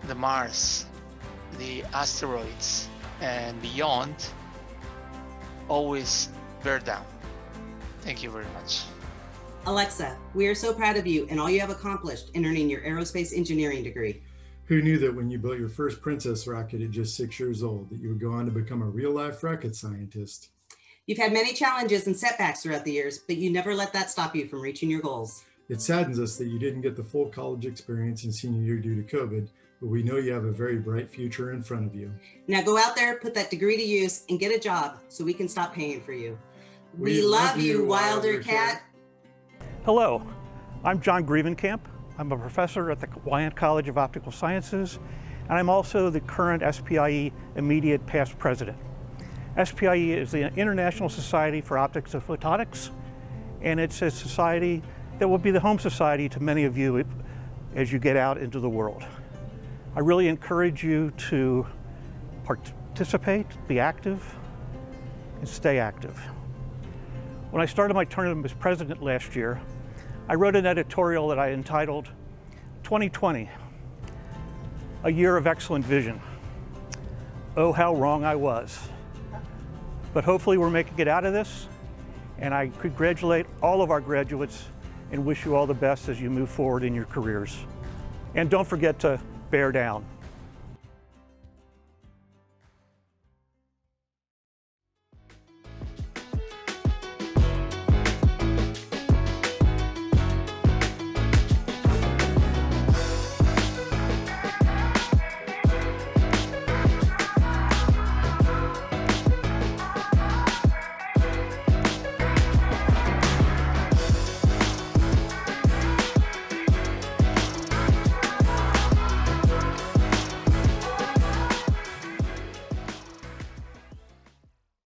the Mars, the asteroids, and beyond, always bear down. Thank you very much.
Alexa, we are so proud of you and all you have accomplished in earning your aerospace engineering degree.
Who knew that when you built your first Princess rocket at just 6 years old, that you would go on to become a real-life rocket scientist?
You've had many challenges and setbacks throughout the years, but you never let that stop you from reaching your goals.
It saddens us that you didn't get the full college experience in senior year due to COVID, but we know you have a very bright future in front of you.
Now go out there, put that degree to use, and get a job so we can stop paying for you. We love you, Wilder Cat.
Hello, I'm John Grievenkamp. I'm a professor at the Wyant College of Optical Sciences, and I'm also the current SPIE immediate past president. SPIE is the International Society for Optics and Photonics, and it's a society that will be the home society to many of you as you get out into the world. I really encourage you to participate, be active, and stay active. When I started my term as president last year, I wrote an editorial that I entitled 2020, A Year of Excellent Vision. Oh, how wrong I was. But hopefully we're making it out of this, and I congratulate all of our graduates and wish you all the best as you move forward in your careers. And don't forget to bear down.